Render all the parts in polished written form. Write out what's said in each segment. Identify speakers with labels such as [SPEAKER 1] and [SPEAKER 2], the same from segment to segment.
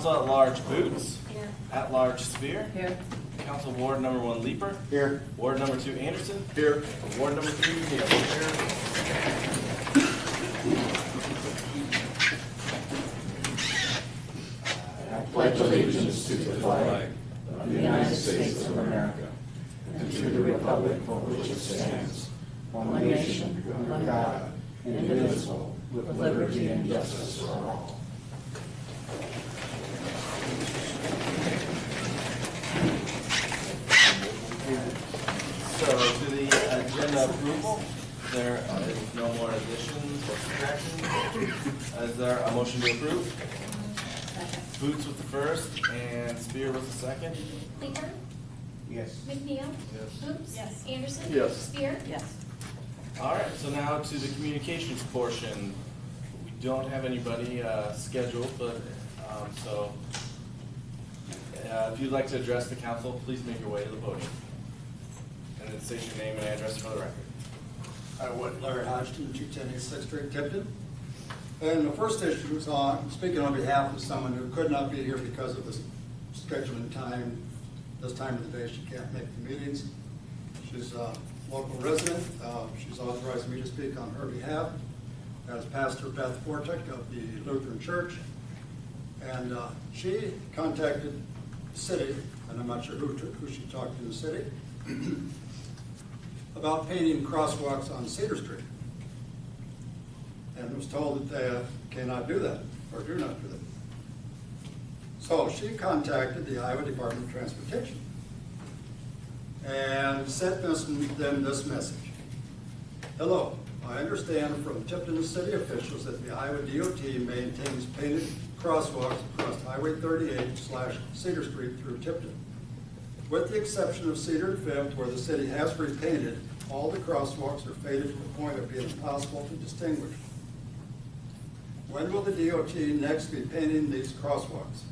[SPEAKER 1] Council at Large Boots.
[SPEAKER 2] Here.
[SPEAKER 1] At Large Spear.
[SPEAKER 2] Here.
[SPEAKER 1] Council Ward number 1 Leaper.
[SPEAKER 3] Here.
[SPEAKER 1] Ward number 2 Anderson.
[SPEAKER 3] Here.
[SPEAKER 1] Ward number 3 Hill.
[SPEAKER 4] I pledge allegiance to the flag of the United States of America and to the republic for which it stands, one nation, under God, indivisible, with liberty and justice for all.
[SPEAKER 1] So to the agenda approval, there is no more additions or subtractions. Is there a motion to approve? Boots with the first and Spear with the second.
[SPEAKER 5] Leaper?
[SPEAKER 3] Yes.
[SPEAKER 5] McNeil?
[SPEAKER 3] Yes.
[SPEAKER 5] Oops?
[SPEAKER 2] Yes.
[SPEAKER 5] Anderson?
[SPEAKER 3] Yes.
[SPEAKER 5] Spear?
[SPEAKER 2] Yes.
[SPEAKER 1] All right, so now to the communications portion. We don't have anybody scheduled, but if you'd like to address the council, please make your way to the podium. And then state your name and address for the record.
[SPEAKER 6] I would, Larry Hodgson, 210 East 6th Street, Tipton. And the first issue is speaking on behalf of someone who could not be here because of the scheduling time. This time of the day, she can't make the meetings. She's a local resident. She's authorized me to speak on her behalf as Pastor Beth Fortick of the Lutheran Church. And she contacted the city, and I'm not sure who she talked to in the city, about painting crosswalks on Cedar Street. And was told that they cannot do that, or do not do that. So she contacted the Iowa Department of Transportation and sent them this message. Hello, I understand from Tipton city officials that the Iowa DOT maintains painted crosswalks across Highway 38/Cedar Street through Tipton. With the exception of Cedar and Fifth, where the city has repainted, all the crosswalks are faded to the point of being impossible to distinguish. When will the DOT next be painting these crosswalks?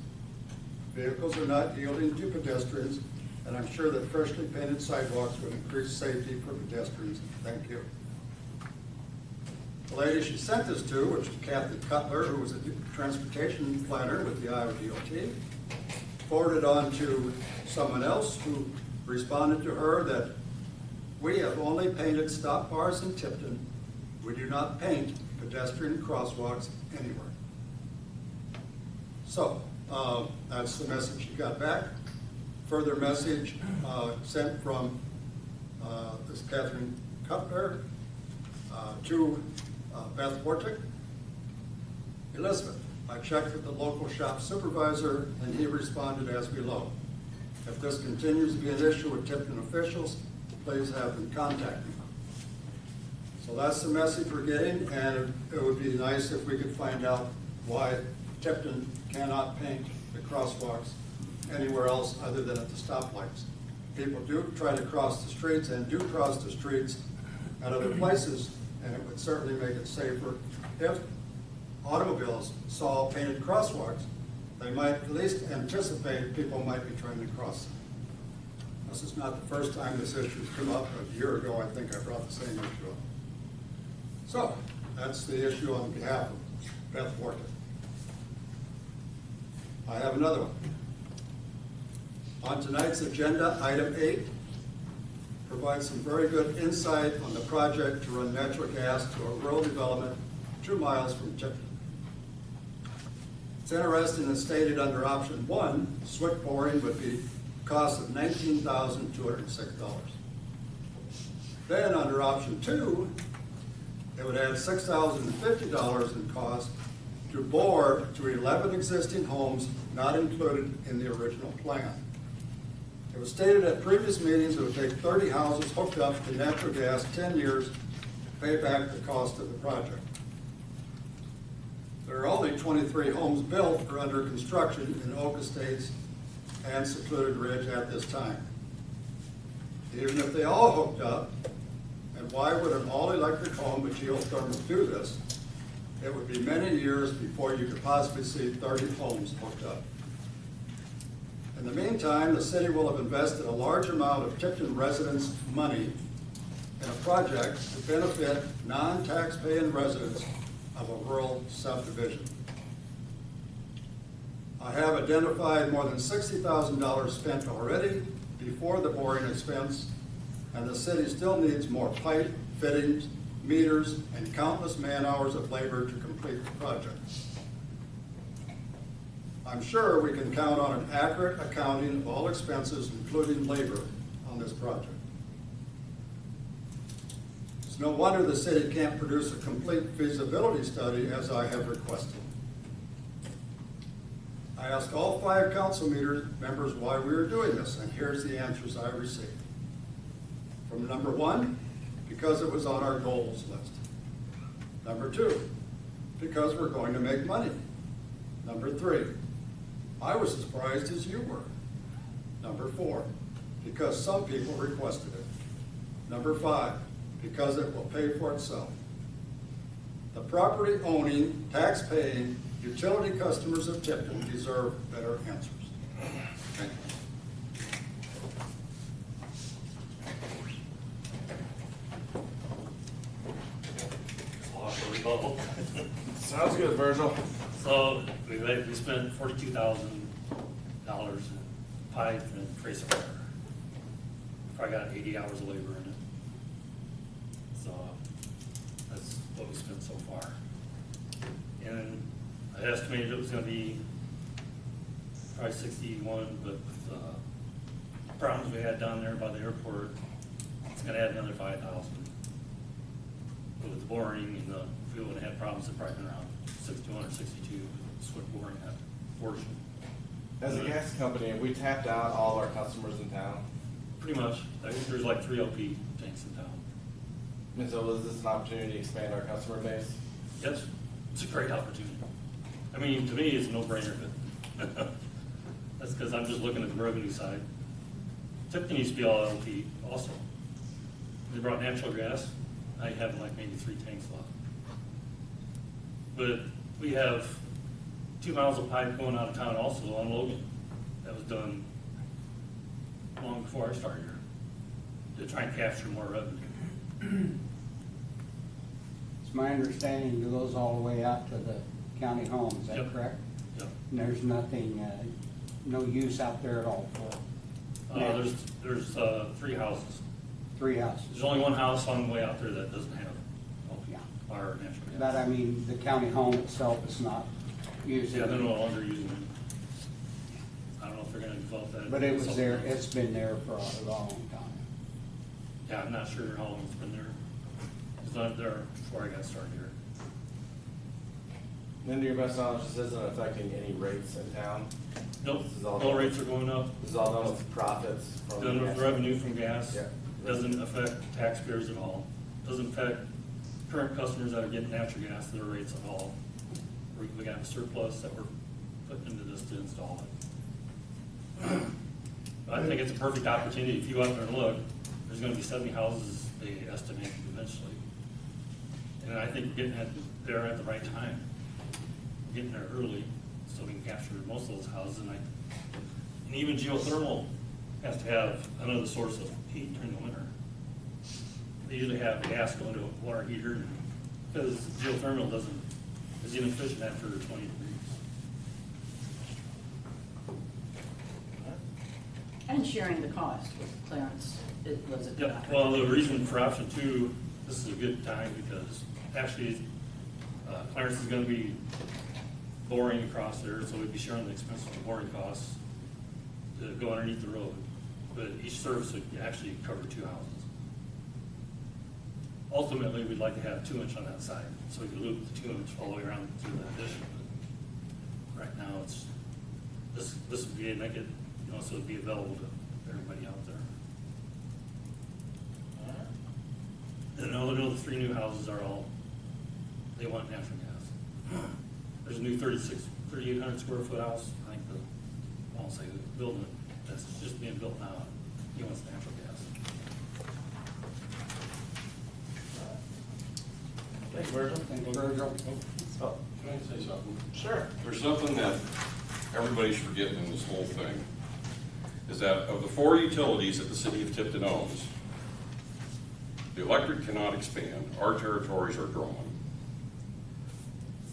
[SPEAKER 6] Vehicles are not yielding to pedestrians, and I'm sure that freshly painted sidewalks would increase safety for pedestrians. Thank you. The lady she sent this to, which is Kathy Cutler, who was a transportation planner with the Iowa DOT, forwarded on to someone else who responded to her that we have only painted stop bars in Tipton. We do not paint pedestrian crosswalks anywhere. So that's the message she got back. Further message sent from this Catherine Cutler to Beth Fortick. Elizabeth, I checked with the local shop supervisor and he responded as below. If this continues to be an issue with Tipton officials, please have them contact me. So that's the message we're getting, and it would be nice if we could find out why Tipton cannot paint the crosswalks anywhere else other than at the stoplights. People do try to cross the streets and do cross the streets at other places, and it would certainly make it safer if automobiles saw painted crosswalks. They might at least anticipate people might be trying to cross them. This is not the first time this issue has come up. A year ago, I think I brought the same issue up. So that's the issue on behalf of Beth Fortick. I have another one. On tonight's agenda, item 8 provides some very good insight on the project to run natural gas to a rural development 2 miles from Tipton. It's interesting that stated under option 1, switch boring would be cost of $19,206. Then under option 2, it would add $6,050 in cost to bore to 11 existing homes not included in the original plan. It was stated at previous meetings it would take 30 houses hooked up to natural gas 10 years to pay back the cost of the project. There are only 23 homes built or under construction in Oak Estates and Secluded Ridge at this time. Even if they all hooked up, and why would an all-electric home with geothermal do this? It would be many years before you could possibly see 30 homes hooked up. In the meantime, the city will have invested a large amount of Tipton residents' money in a project to benefit non-tax-paying residents of a rural subdivision. I have identified more than $60,000 spent already before the boring expense, and the city still needs more pipe, fittings, meters, and countless man-hours of labor to complete the project. I'm sure we can count on an accurate accounting of all expenses, including labor, on this project. It's no wonder the city can't produce a complete feasibility study as I have requested. I asked all 5 council members why we were doing this, and here's the answers I received. From number 1, because it was on our goals list. Number 2, because we're going to make money. Number 3, I was as surprised as you were. Number 4, because some people requested it. Number 5, because it will pay for itself. The property owning, tax paying, utility customers of Tipton deserve better answers. Thank you.
[SPEAKER 1] Sounds good, Virgil.
[SPEAKER 2] So we spent $42,000 in pipe and tracer wire. Probably got 80 hours of labor in it. So that's what we spent so far. And I estimated it was going to be probably 61, but with the problems we had down there by the airport, it's going to add another 5,000. But with the boring and if we wouldn't have had problems, it'd probably been around 262 switch boring that portion.
[SPEAKER 1] As a gas company, have we tapped out all our customers in town?
[SPEAKER 2] Pretty much. I think there's like 3 LP tanks in town.
[SPEAKER 1] And so is this an opportunity to expand our customer base?
[SPEAKER 2] Yes, it's a great opportunity. I mean, to me, it's a no-brainer, but that's because I'm just looking at the revenue side. Tipton used to be all LP also. They brought natural gas. I have like maybe 3 tanks left. But we have 2 miles of pipe going out of town also on Logan. That was done long before I started here to try and capture more revenue.
[SPEAKER 4] It's my understanding it goes all the way out to the county home, is that
[SPEAKER 2] Yep.
[SPEAKER 4] correct?
[SPEAKER 2] Yep.
[SPEAKER 4] And there's nothing, no use out there at all for
[SPEAKER 2] There's 3 houses.
[SPEAKER 4] 3 houses.
[SPEAKER 2] There's only 1 house on the way out there that doesn't have
[SPEAKER 4] Yeah.
[SPEAKER 2] our natural gas.
[SPEAKER 4] But I mean, the county home itself is not using
[SPEAKER 2] Yeah, they're no
[SPEAKER 4] it.
[SPEAKER 2] longer using it. I don't know if they're gonna develop that.
[SPEAKER 4] But it was
[SPEAKER 2] something
[SPEAKER 4] there,
[SPEAKER 2] else.
[SPEAKER 4] it's been there for a long time.
[SPEAKER 2] Yeah, I'm not sure how long it's been there. It's not there before I got started here.
[SPEAKER 1] Then to your best knowledge, this isn't affecting any rates in town?
[SPEAKER 2] Nope,
[SPEAKER 1] This is all
[SPEAKER 2] bill
[SPEAKER 1] done-
[SPEAKER 2] rates are going up.
[SPEAKER 1] This is all done with profits from
[SPEAKER 2] Done with
[SPEAKER 1] gas.
[SPEAKER 2] revenue from gas.
[SPEAKER 1] Yeah.
[SPEAKER 2] Doesn't affect taxpayers at all. Doesn't affect current customers that are getting natural gas, their rates at all. We got a surplus that we're putting into this to install it. I think it's a perfect opportunity. If you go out there and look, there's gonna be 70 houses they estimate eventually. And I think we're getting there at the right time. We're getting there early, so we can capture most of those houses. And even geothermal has to have another source of heat during the winter. They usually have gas going to a water heater, because geothermal is inefficient after 20 degrees.
[SPEAKER 3] And sharing the cost with Clarence, it was a good
[SPEAKER 2] Yep, well, the reason for option 2, this is a good time because actually Clarence is gonna be boring across there, so we'd be sharing the expense of the boring costs to go underneath the road. But each service would actually cover 2 houses. Ultimately, we'd like to have 2-inch on that side, so we could loop the 2-inch all the way around to the addition. But right now, this would be, make it, so it'd be available to everybody out there. And I know the 3 new houses are all, they want natural gas. There's a new 3,800 square foot house, I think I won't say the building, that's just being built now. He wants natural gas.
[SPEAKER 1] Thanks, Virgil.
[SPEAKER 4] Thank you, Virgil.
[SPEAKER 1] Oh,
[SPEAKER 5] Can I say something?
[SPEAKER 1] sure.
[SPEAKER 5] There's something that everybody's forgetting in this whole thing, is that of the 4 utilities that the city of Tipton owns, the electric cannot expand, our territories are drawn.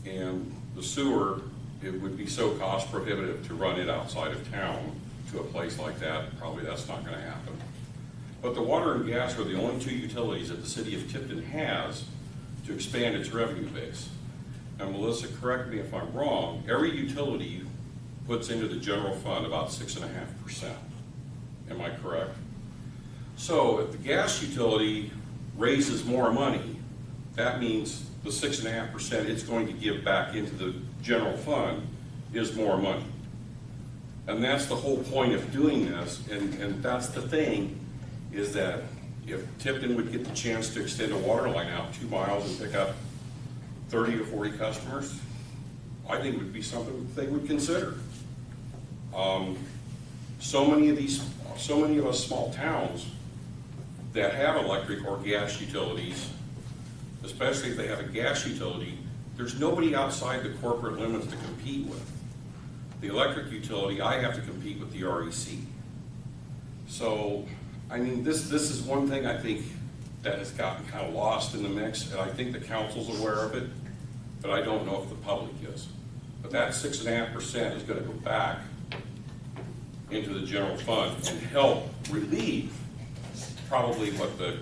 [SPEAKER 5] And the sewer it would be so cost prohibitive to run it outside of town to a place like that, probably that's not gonna happen. But the water and gas are the only two utilities that the city of Tipton has to expand its revenue base. Now, Melissa, correct me if I'm wrong, every utility puts into the general fund about 6.5%. Am I correct? So if the gas utility raises more money, that means the 6.5% it's going to give back into the general fund is more money. And that's the whole point of doing this, and that's the thing, is that if Tipton would get the chance to extend a water line out 2 miles and pick up 30 or 40 customers, I think it would be something they would consider. So many of us small towns that have electric or gas utilities, especially if they have a gas utility, there's nobody outside the corporate limits to compete with. The electric utility, I have to compete with the REC. So, I mean, this is one thing I think that has gotten kind of lost in the mix, and I think the council's aware of it, but I don't know if the public is. But that 6.5% is gonna go back into the general fund and help relieve probably what the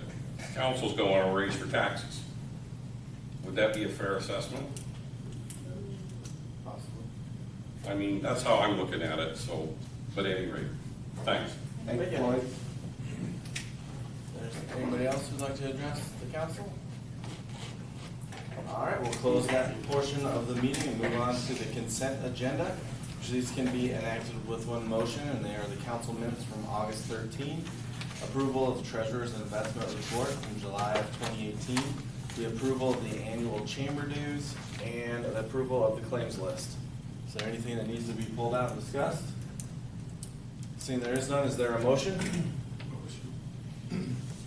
[SPEAKER 5] council's going to raise for taxes. Would that be a fair assessment?
[SPEAKER 1] Possibly.
[SPEAKER 5] I mean, that's how I'm looking at it, so, but at any rate, thanks.
[SPEAKER 4] Thank you, Floyd.
[SPEAKER 1] There's anybody else who'd like to address the council? All right, we'll close that portion of the meeting and move on to the consent agenda. These can be enacted with one motion, and they are the council minutes from August 13, approval of the treasurer's investment report from July of 2018, the approval of the annual chamber dues, and the approval of the claims list. Is there anything that needs to be pulled out and discussed? Seeing there is none, is there a motion?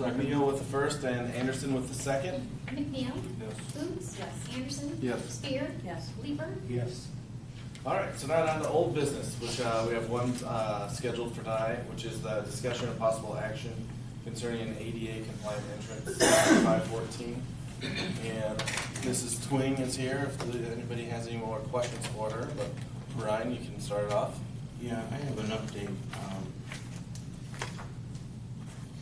[SPEAKER 1] McNeil with the first and Anderson with the second.
[SPEAKER 7] McNeil?
[SPEAKER 1] Yes.
[SPEAKER 7] Boots? Yes. Anderson?
[SPEAKER 1] Yes.
[SPEAKER 7] Spear?
[SPEAKER 3] Yes.
[SPEAKER 7] Leeper?
[SPEAKER 4] Yes.
[SPEAKER 1] All right, so now on to old business, which we have one scheduled for tonight, which is the discussion of possible action concerning an ADA compliant entrance, 514. And Mrs. Twing is here, if anybody has any more questions for her, but Brian, you can start it off.
[SPEAKER 8] Yeah, I have an update.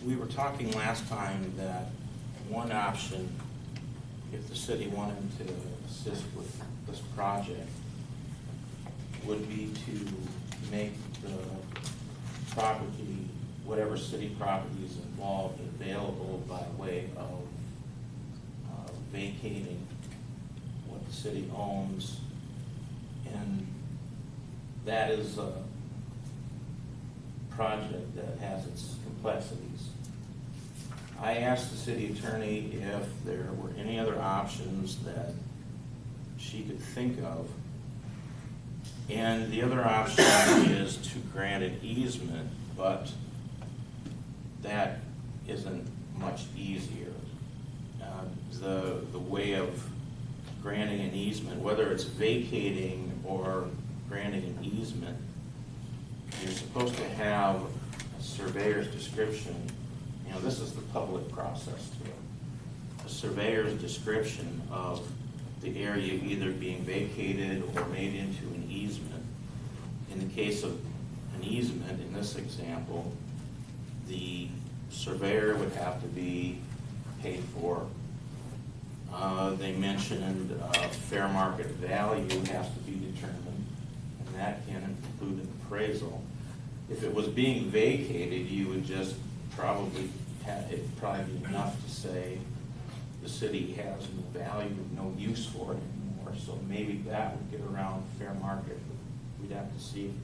[SPEAKER 8] We were talking last time that one option, if the city wanted to assist with this project, would be to make the property, whatever city property is involved, available by way of vacating what the city owns. And that is a project that has its complexities. I asked the city attorney if there were any other options that she could think of. And the other option is to grant an easement, but that isn't much easier. The way of granting an easement, whether it's vacating or granting an easement, you're supposed to have a surveyor's description. You know, this is the public process too. A surveyor's description of the area either being vacated or made into an easement. In the case of an easement, in this example, the surveyor would have to be paid for. They mentioned fair market value has to be determined, and that can include an appraisal. If it was being vacated, you would just probably it'd probably be enough to say the city has no value, no use for it anymore. So maybe that would get around fair market. We'd have to see.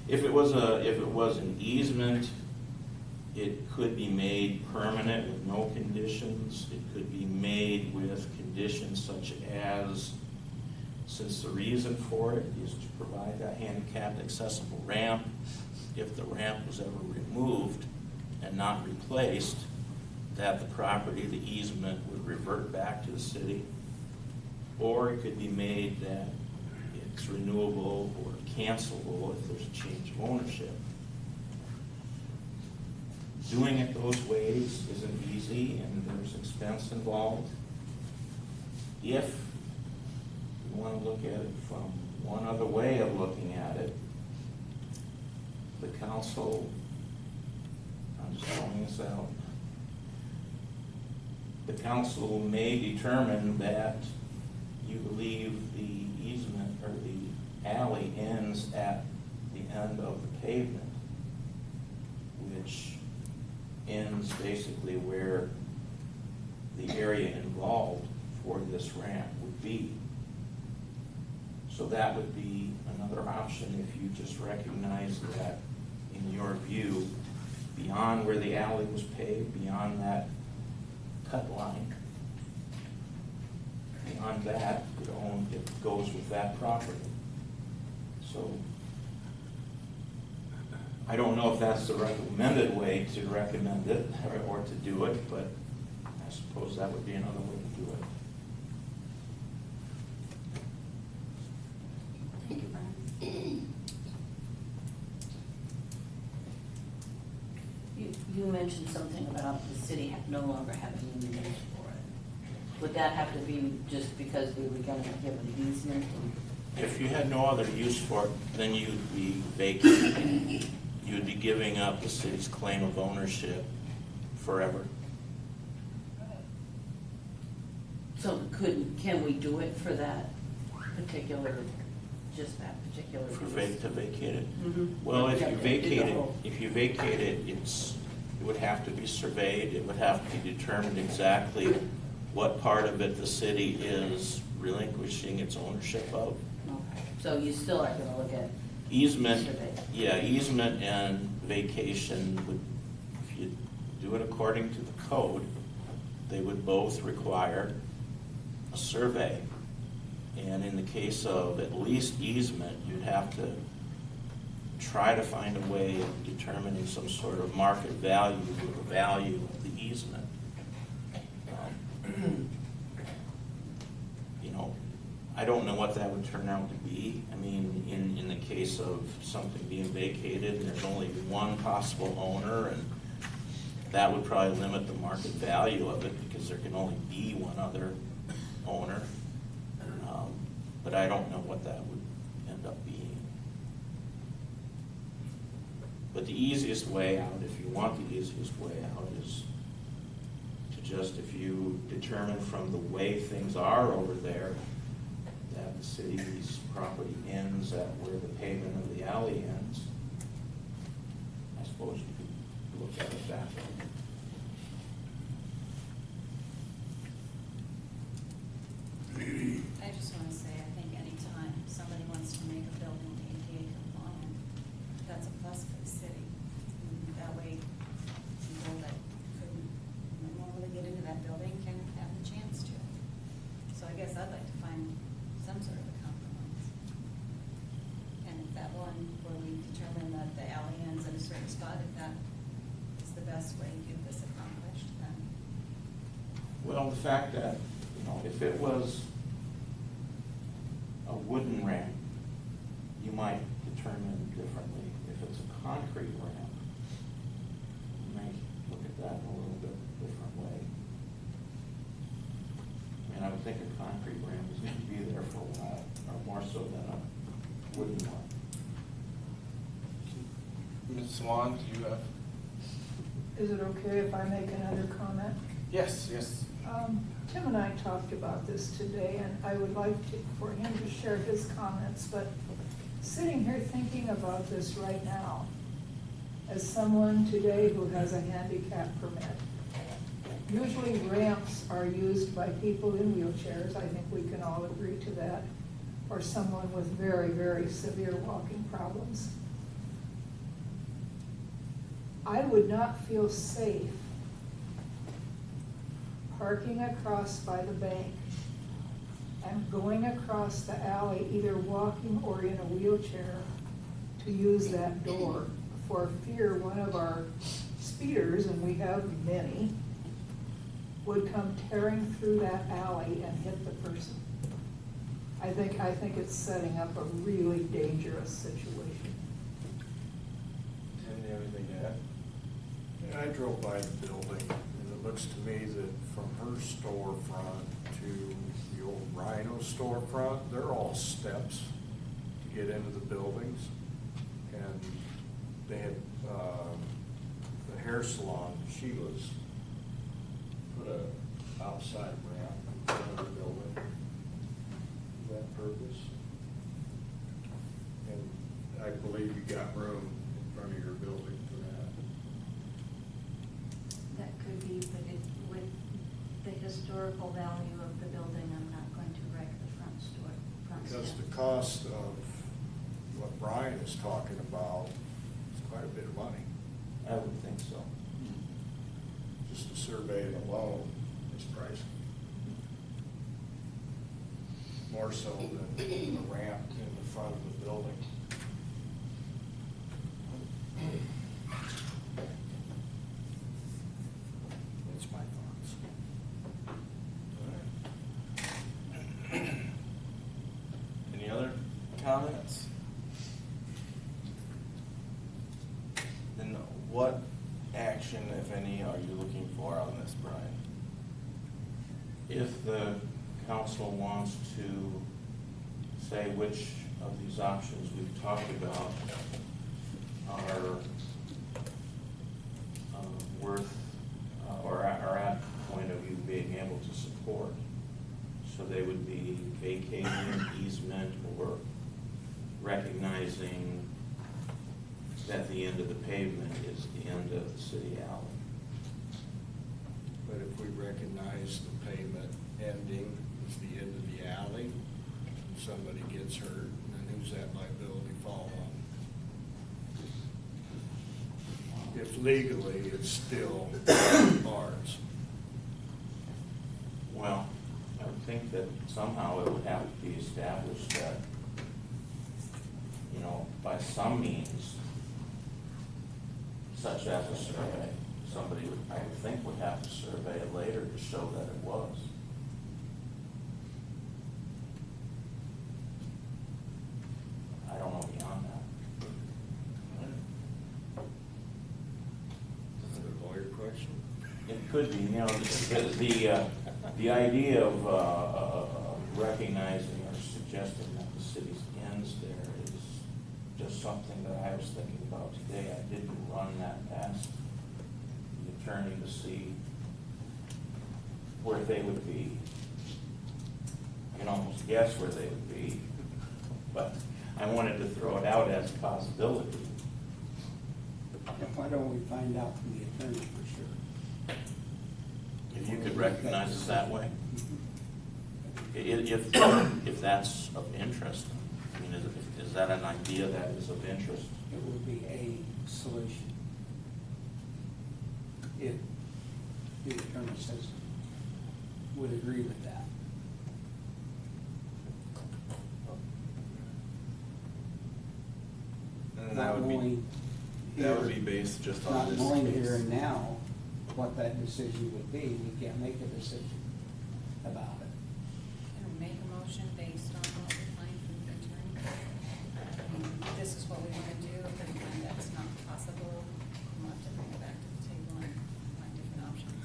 [SPEAKER 8] If it was an easement, it could be made permanent with no conditions. It could be made with conditions such as, since the reason for it is to provide a handicapped accessible ramp, if the ramp was ever removed and not replaced, that the property, the easement, would revert back to the city. Or it could be made that it's renewable or cancelable if there's a change of ownership. Doing it those ways isn't easy, and there's expense involved. If you want to look at it from one other way of looking at it, the council, I'm just throwing this out, the council may determine that you believe the easement or the alley ends at the end of the pavement, which ends basically where the area involved for this ramp would be. So that would be another option if you just recognize that, in your view, beyond where the alley was paved, beyond that cut line, beyond that, it goes with that property. So I don't know if that's the recommended way to recommend it or to do it, but I suppose that would be another way to do it.
[SPEAKER 3] Thank you, Brian. You mentioned something about the city no longer having any use for it. Would that have to be just because we were going to give an easement?
[SPEAKER 8] If you had no other use for it, then you'd be vacating. You'd be giving up the city's claim of ownership forever.
[SPEAKER 3] So can we do it for that particular, just that particular use?
[SPEAKER 8] To vacate it?
[SPEAKER 3] Mhm.
[SPEAKER 8] Well, if
[SPEAKER 3] Yeah,
[SPEAKER 8] you
[SPEAKER 3] do
[SPEAKER 8] vacate
[SPEAKER 3] the
[SPEAKER 8] it,
[SPEAKER 3] whole-
[SPEAKER 8] if you vacate it, it would have to be surveyed, it would have to be determined exactly what part of it the city is relinquishing its ownership of.
[SPEAKER 3] Okay. So you still are going to look at
[SPEAKER 8] Easement,
[SPEAKER 3] survey?
[SPEAKER 8] yeah, easement and vacation would, if you do it according to the code, they would both require a survey. And in the case of at least easement, you'd have to try to find a way of determining some sort of market value of the value of the easement. You know, I don't know what that would turn out to be. I mean, in the case of something being vacated, and there's only one possible owner, and that would probably limit the market value of it because there can only be one other owner. But I don't know what that would end up being. But the easiest way out, if you want the easiest way out, is to just, if you determine from the way things are over there, that the city's property ends at where the pavement of the alley ends, I suppose you could look at it that way.
[SPEAKER 7] I just want to say, I think anytime somebody wants to make a building ADA compliant, that's a plus for the city. And that way, people that couldn't normally get into that building can have the chance to. So I guess I'd like to find some sort of a compromise. And if that one where we determine that the alley ends at a certain spot, if that is the best way to get this accomplished, then.
[SPEAKER 8] Well, the fact that, you know, if it was a wooden ramp, you might determine differently. If it's a concrete ramp, you might look at that in a little bit different way. I mean, I would think a concrete ramp is going to be there for a while, or more so than a wooden one.
[SPEAKER 1] Ms. Swan, do you have?
[SPEAKER 9] Is it okay if I make another comment?
[SPEAKER 1] Yes, yes.
[SPEAKER 9] Tim and I talked about this today, and I would like for him to share his comments, but sitting here thinking about this right now, as someone today who has a handicap permit, usually ramps are used by people in wheelchairs, I think we can all agree to that, or someone with very, very severe walking problems. I would not feel safe parking across by the bank and going across the alley, either walking or in a wheelchair, to use that door for fear one of our speeders, and we have many, would come tearing through that alley and hit the person. I think it's setting up a really dangerous situation.
[SPEAKER 1] Tim, do you have anything to add?
[SPEAKER 4] Yeah, I drove by the building, and it looks to me that from her storefront to the old Rhino storefront, they're all steps to get into the buildings. And they had, the hair salon, Sheila's, put a outside ramp in front of the building for that purpose. And I believe you got room in front of your building for that.
[SPEAKER 10] That could be, but it, with the historical value of the building, I'm not going to wreck the front
[SPEAKER 4] Because
[SPEAKER 10] step.
[SPEAKER 4] the cost of what Brian is talking about is quite a bit of money.
[SPEAKER 8] I would think so.
[SPEAKER 4] Just the survey alone is pricey. More so than the ramp in the front of the building. That's my thoughts.
[SPEAKER 1] Any other comments? Then what action, if any, are you looking for on this, Brian?
[SPEAKER 8] If the council wants to say which of these options we've talked about are worth or are at the point of you being able to support, so they would be vacating an easement or recognizing that the end of the pavement is the end of the city alley.
[SPEAKER 4] But if we recognize the pavement ending is the end of the alley, and somebody gets hurt, then who's that liability fall on? If legally it's still ours.
[SPEAKER 8] Well, I would think that somehow it would have to be established that, you know, by some means, such as a survey, somebody would, I would think, would have to survey it later to show that it was. I don't know beyond that.
[SPEAKER 4] Is it a lawyer question?
[SPEAKER 8] It could be, you know, the idea of recognizing or suggesting that the city's ends there is just something that I was thinking about today. I didn't run that past the attorney to see where they would be. I can almost guess where they would be, but I wanted to throw it out as a possibility.
[SPEAKER 11] Why don't we find out from the attorney for sure?
[SPEAKER 8] If you could recognize it that way. If that's of interest, I mean, is that an idea that is of interest?
[SPEAKER 11] It would be a solution. If the attorney says, would agree with that.
[SPEAKER 1] And that would be based just on this
[SPEAKER 11] Not knowing
[SPEAKER 1] case.
[SPEAKER 11] here and now what that decision would be, we can't make a decision about it.
[SPEAKER 7] Can we make a motion based on what we find from the attorney? I mean, this is what we want to do, if we find that's not possible, we'll have to bring it back to the table and find different options.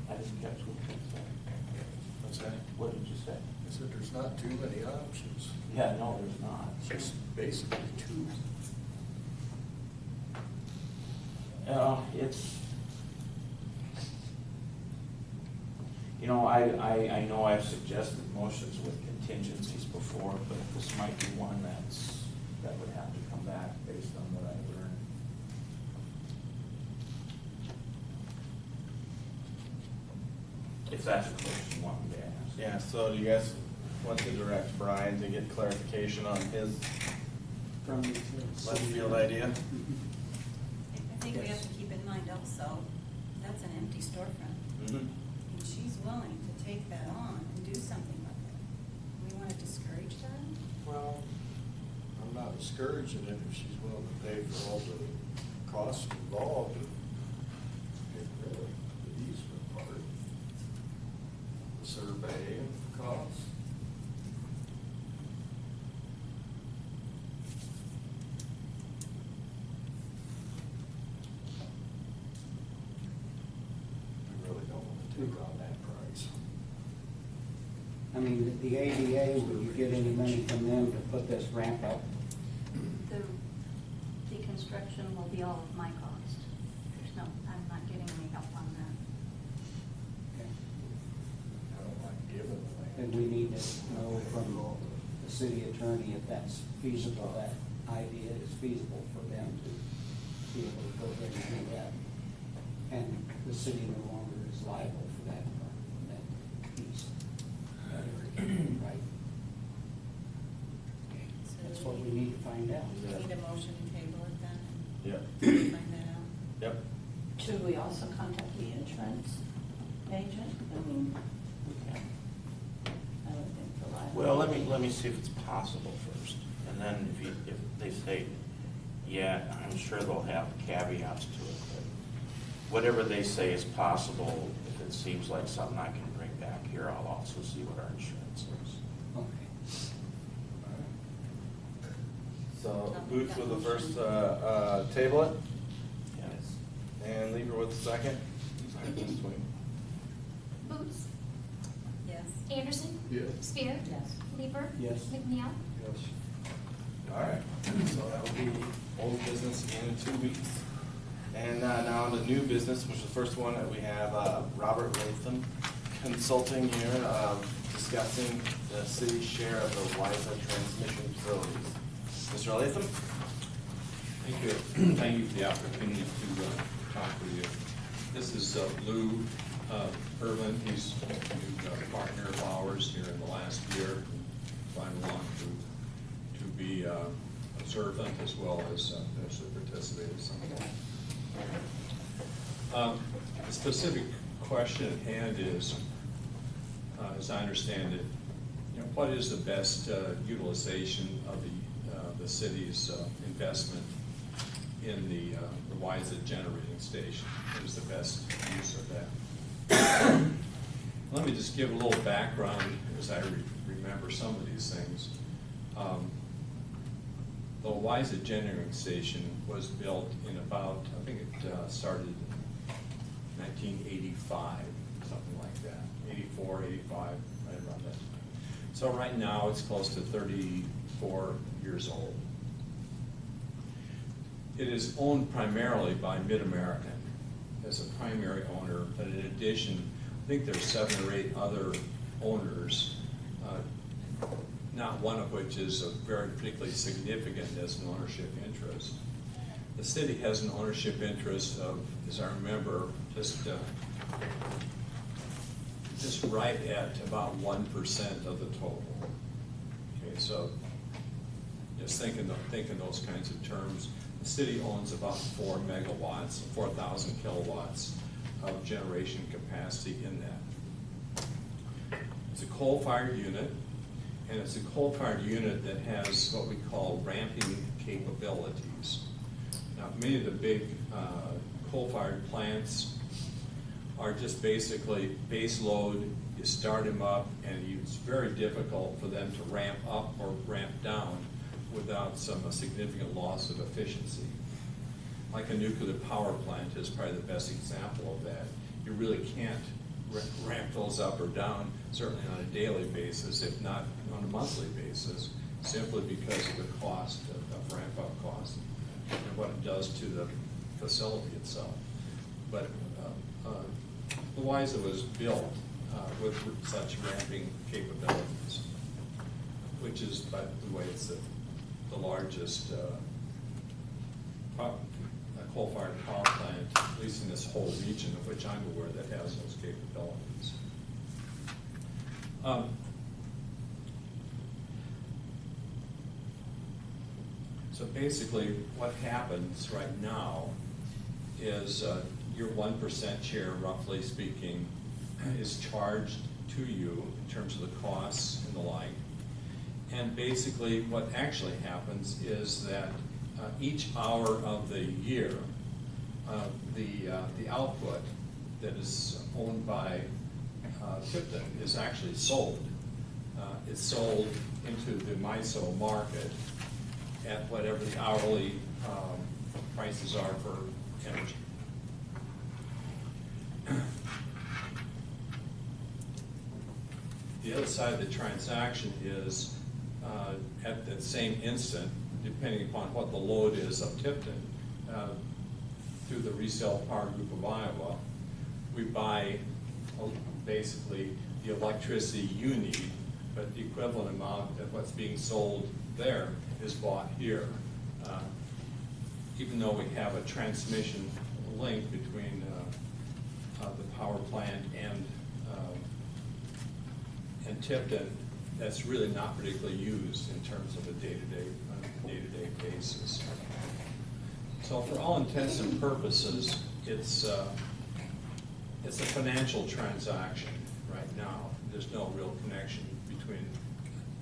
[SPEAKER 8] I didn't catch what you said.
[SPEAKER 4] What's that?
[SPEAKER 8] What did you say?
[SPEAKER 4] I said there's not too many options.
[SPEAKER 8] Yeah, no, there's not.
[SPEAKER 4] It's just basically two.
[SPEAKER 8] It's, you know, I know I've suggested motions with contingencies before, but this might be one that would have to come back based on what I learned. If that's a question you want me to ask.
[SPEAKER 1] Yeah, so do you guys want to direct Brian to get clarification on his
[SPEAKER 11] From the
[SPEAKER 1] left field idea?
[SPEAKER 7] I think we have to keep in mind also, that's an empty storefront.
[SPEAKER 1] Mm-hmm.
[SPEAKER 7] And she's willing to take that on and do something with it. We want to discourage that?
[SPEAKER 4] Well, I'm not discouraging it if she's willing to pay for all the costs involved in the easement part. The survey and costs. I really don't want to take on that price.
[SPEAKER 11] mean, the ADA, will you get any money from them to put this ramp up?
[SPEAKER 10] The construction will be all of my cost. There's no, I'm not getting any help on that.
[SPEAKER 11] Okay.
[SPEAKER 4] I don't like giving away.
[SPEAKER 11] And we need to know from the city attorney if that's feasible, that idea is feasible for them to be able to go ahead and do that. And the city no longer is liable for that piece. Right? That's what we need to find out.
[SPEAKER 7] Do we need a motion to table it then?
[SPEAKER 8] Yep.
[SPEAKER 7] And find that out?
[SPEAKER 8] Yep.
[SPEAKER 3] Should we also contact the insurance agent? I mean, okay. I would think for liability.
[SPEAKER 8] Well, let me see if it's possible first, and then if they say, yeah, I'm sure they'll have caveats to it, but whatever they say is possible, if it seems like something I can bring back here, I'll also see what our insurance is.
[SPEAKER 11] Okay.
[SPEAKER 1] So Boots with the first, table it,
[SPEAKER 8] Yes.
[SPEAKER 1] and Lever with the second.
[SPEAKER 12] Boots,
[SPEAKER 7] Yes.
[SPEAKER 12] Anderson,
[SPEAKER 4] Yes.
[SPEAKER 12] Spear,
[SPEAKER 3] Yes.
[SPEAKER 12] Leeper,
[SPEAKER 11] Yes.
[SPEAKER 12] McNeil.
[SPEAKER 4] Yes.
[SPEAKER 1] All right, so that will be old business in 2 weeks. And now on to new business, which is the first one that we have, Robert Latham Consulting here, discussing the city's share of the WISA transmission facilities. Mr. Latham?
[SPEAKER 13] Thank you. Thank you for the opportunity to talk with you. This is Lou Irvin. He's a new partner of ours here in the last year. Trying along to be observant as well as participate in some of that. The specific question at hand is, as I understand it, what is the best utilization of the city's investment in the WISA generating station? What is the best use of that? Let me just give a little background as I remember some of these things. The WISA generating station was built in about, I think it started in 1985, something like that, 84, 85, right around that time. So right now it's close to 34 years old. It is owned primarily by Mid-American as a primary owner, but in addition, I think there's 7 or 8 other owners, not one of which is very particularly significant as an ownership interest. The city has an ownership interest of, as I remember, just right at about 1% of the total. Okay, so just thinking those kinds of terms, the city owns about 4 megawatts, 4,000 kilowatts of generation capacity in that. It's a coal-fired unit, and it's a coal-fired unit that has what we call ramping capabilities. Now, many of the big coal-fired plants are just basically base load. You start them up, and it's very difficult for them to ramp up or ramp down without some significant loss of efficiency. Like a nuclear power plant is probably the best example of that. You really can't ramp those up or down, certainly on a daily basis, if not on a monthly basis, simply because of the cost of ramp-up costs and what it does to the facility itself. But the WISA was built with such ramping capabilities, which is, by the way, it's the largest coal-fired power plant, at least in this whole region of which I'm aware, that has those capabilities. So basically, what happens right now is your 1% share, roughly speaking, is charged to you in terms of the costs and the like. And basically, what actually happens is that each hour of the year, the output that is owned by Tipton is actually sold. It's sold into the MISO market at whatever the hourly prices are for energy. the other side of the transaction is, at that same instant, depending upon what the load is of Tipton, through the Resale Power Group of Iowa, we buy basically the electricity you need, but the equivalent amount of what's being sold there is bought here. Even though we have a transmission link between the power plant and Tipton, that's really not particularly used in terms of a day-to-day basis. So for all intents and purposes, it's a financial transaction right now. There's no real connection between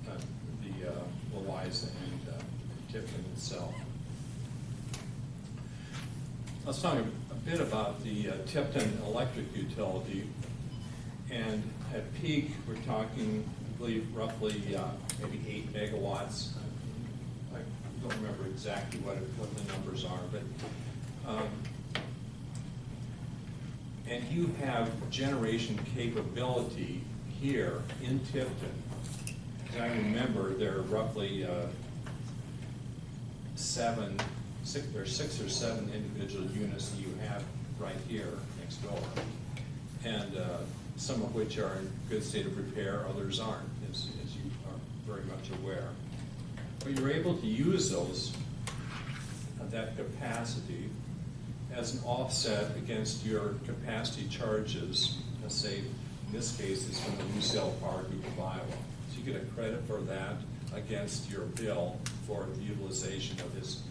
[SPEAKER 13] the Eliza and Tipton itself. Let's talk a bit about the Tipton electric utility. And at peak, we're talking, I believe, roughly maybe 8 megawatts. I don't remember exactly what the numbers are, but and you have generation capability here in Tipton. As I remember, there are roughly 6 or 7 individual units that you have right here next door, and some of which are in good state of repair, others aren't, as you are very much aware. But you're able to use that capacity as an offset against your capacity charges. Let's say, in this case, it's from the Resale Power Group of Iowa. So you get a credit for that against your bill for the utilization of this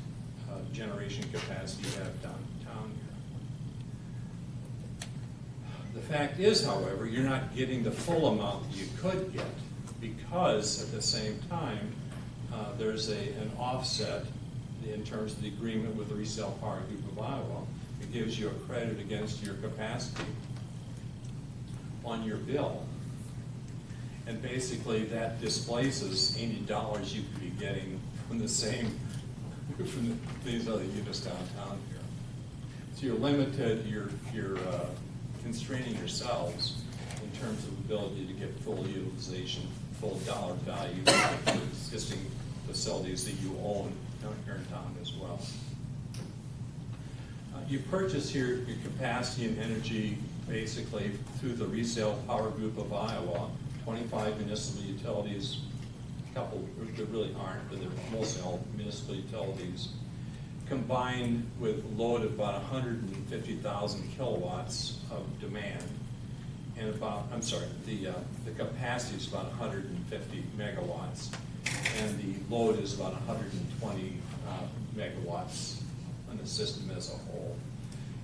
[SPEAKER 13] generation capacity you have downtown here. The fact is, however, you're not getting the full amount that you could get, because at the same time, there's an offset in terms of the agreement with the Resale Power Group of Iowa. It gives you a credit against your capacity on your bill. And basically that displaces any dollars you could be getting from the same, from these other units downtown here. So you're limited, you're constraining yourselves in terms of ability to get full utilization, full dollar value of the existing facilities that you own down here in town as well. You purchase here your capacity and energy basically through the Resale Power Group of Iowa, 25 municipal utilities, a couple that really aren't, but they're mostly all municipal utilities, combined with a load of about 150,000 kilowatts of demand, and the capacity is about 150 megawatts, and the load is about 120 megawatts on the system as a whole.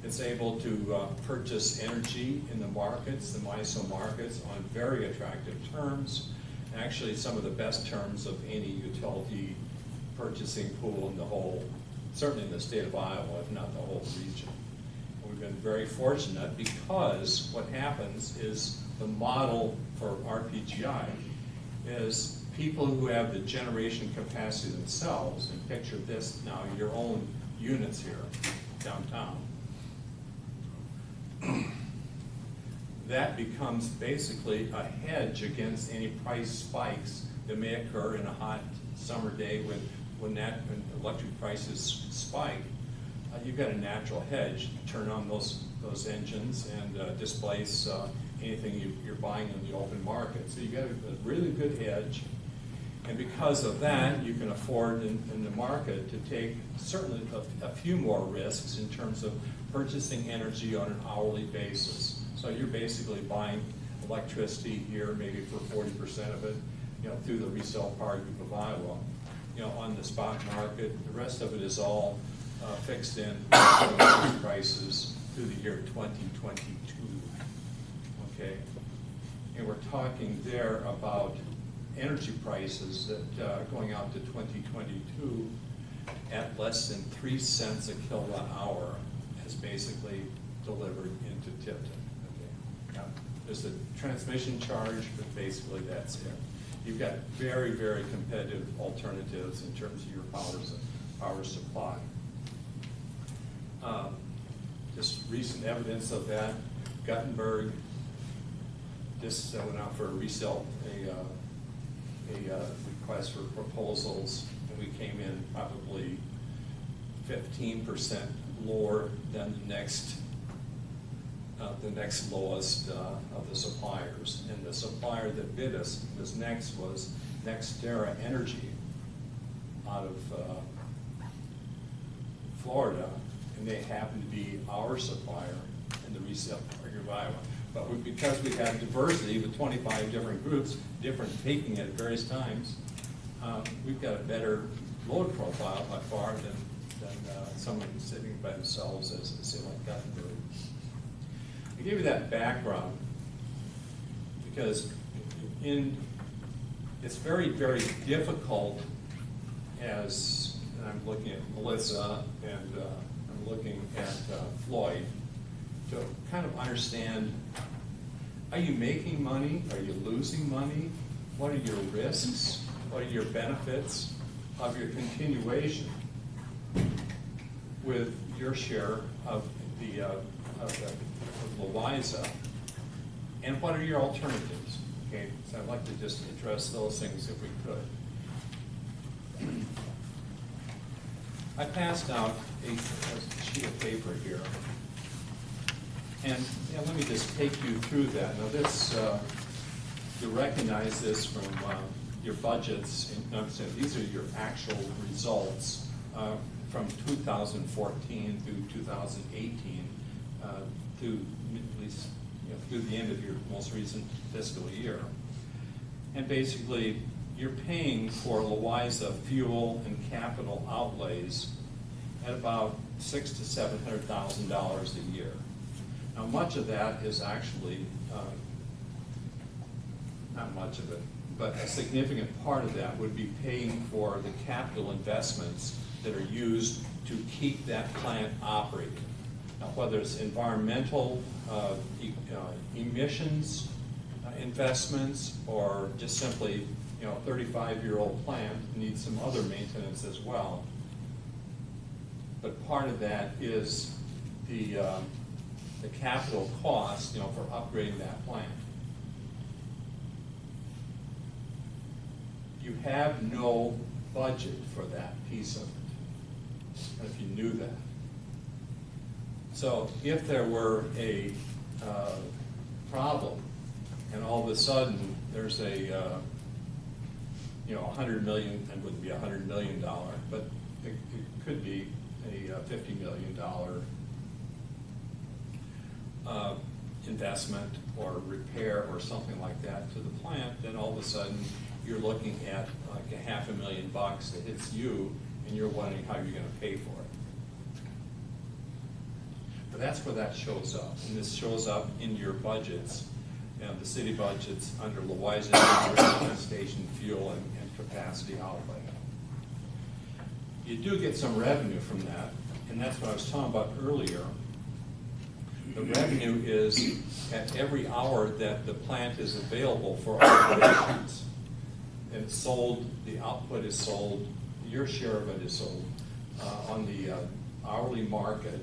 [SPEAKER 13] It's able to purchase energy in the markets, the MISO markets, on very attractive terms. Actually, some of the best terms of any utility purchasing pool in the whole, certainly in the state of Iowa, if not the whole region. And we've been very fortunate, because what happens is the model for RPGI is people who have the generation capacity themselves, and picture this now, your own units here downtown. That becomes basically a hedge against any price spikes that may occur in a hot summer day when electric prices spike. You've got a natural hedge. You turn on those engines and displace anything you're buying in the open market. So you got a really good hedge. And because of that, you can afford in the market to take certainly a few more risks in terms of purchasing energy on an hourly basis. So you're basically buying electricity here, maybe for 40% of it, through the Resale Power Group of Iowa, on the spot market. The rest of it is all fixed in prices through the year 2022. Okay, and we're talking there about energy prices that going out to 2022 at less than 3 cents a kilowatt hour is basically delivered into Tipton. Okay. Now, there's a transmission charge, but basically that's it. You've got very, very competitive alternatives in terms of your power supply. Just recent evidence of that, Guttenberg this went out for a resale, a request for proposals, and we came in probably 15% lower than the next lowest of the suppliers. And the supplier that bid us was NextEra Energy out of Florida, and they happen to be our supplier in the resale market of Iowa. But because we have diversity with 25 different groups, different taking at various times, we've got a better load profile by far than someone sitting by themselves as, say, like Gothenburg. I gave you that background because it's very, very difficult as, and I'm looking at Melissa and I'm looking at Floyd, to kind of understand, are you making money? Are you losing money? What are your risks? What are your benefits of your continuation with your share of Louisa? And what are your alternatives? Okay, so I'd like to just address those things if we could. I passed out a sheet of paper here. And let me just take you through that. Now this, you recognize this from your budgets. These are your actual results from 2014 through 2018 through at least through the end of your most recent fiscal year. And basically, you're paying for Louisa fuel and capital outlays at about $600,000 to $700,000 a year. Now, much of that is actually, not much of it, but a significant part of that would be paying for the capital investments that are used to keep that plant operating. Now, whether it's environmental emissions investments or just simply, a 35-year-old plant needs some other maintenance as well. But part of that is the capital cost, for upgrading that plant. You have no budget for that piece of it, if you knew that. So if there were a problem, and all of a sudden there's a $100 million, and wouldn't be $100 million, but it could be a $50 million investment or repair or something like that to the plant, then all of a sudden you're looking at like $500,000 that hits you, and you're wondering how you're going to pay for it. But that's where that shows up, and this shows up in your budgets, the city budgets under Louisa station fuel and capacity outlay. You do get some revenue from that, and that's what I was talking about earlier. The revenue is at every hour that the plant is available for operations. And it's sold, the output is sold, your share of it is sold on the hourly market.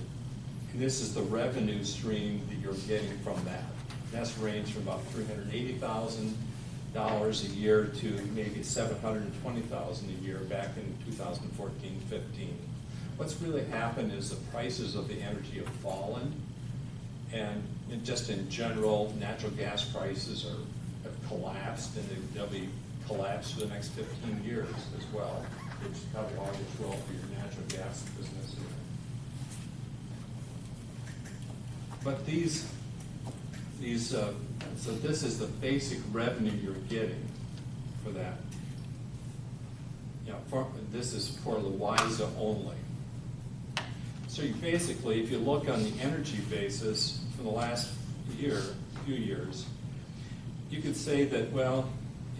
[SPEAKER 13] And this is the revenue stream that you're getting from that. And that's ranged from about $380,000 a year to maybe $720,000 a year back in 2014-15. What's really happened is the prices of the energy have fallen, and just in general, natural gas prices have collapsed, and they'll be collapsed for the next 15 years as well, which probably all goes well for your natural gas business. But so this is the basic revenue you're getting for that. This is for Louisa only. So you basically, if you look on the energy basis for the last few years, you could say that, well,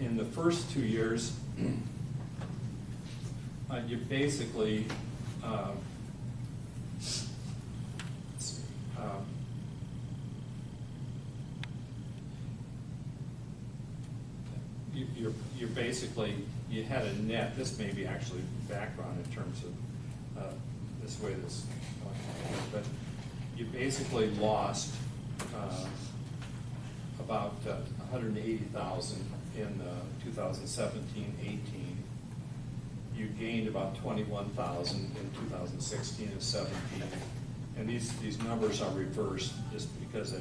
[SPEAKER 13] in the first 2 years, you basically, you're basically, you had a net, this may be actually background in terms of this way this, but you basically lost about 180,000 in 2017-18. You gained about 21,000 in 2016 and 17. And these numbers are reversed just because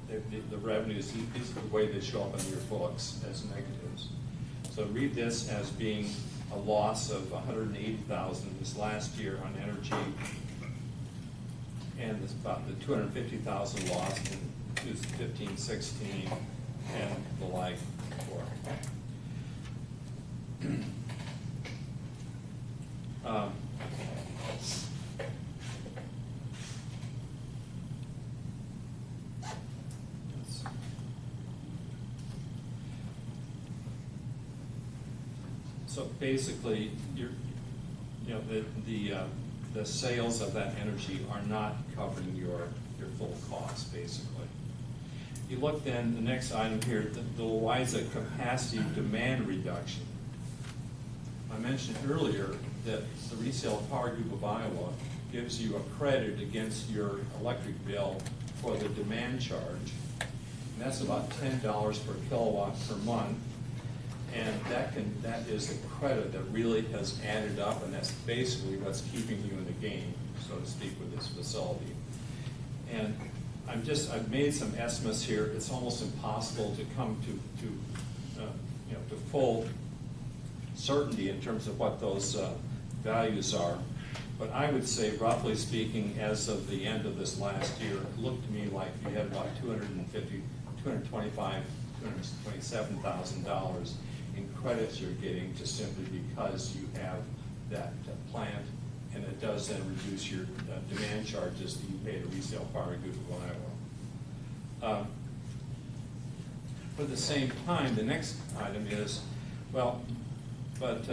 [SPEAKER 13] the revenues, these are the way they show up in your books as negatives. So read this as being a loss of 180,000 this last year on energy, and it's about the 250,000 loss in 2015-16, and the like for. So basically, the sales of that energy are not covering your full cost, basically. You look then, the next item here, the WISA capacity demand reduction. I mentioned earlier that the Resale Power Group of Iowa gives you a credit against your electric bill for the demand charge. And that's about $10 per kilowatt per month. And that is a credit that really has added up, and that's basically what's keeping you in the game, so to speak, with this facility. And I've made some estimates here. It's almost impossible to come to full certainty in terms of what those values are. But I would say, roughly speaking, as of the end of this last year, it looked to me like you had about $227,000 in credits you're getting just simply because you have that plant, and it does then reduce your demand charges that you pay to Resale Power Group of Iowa. But at the same time, the next item is, well, but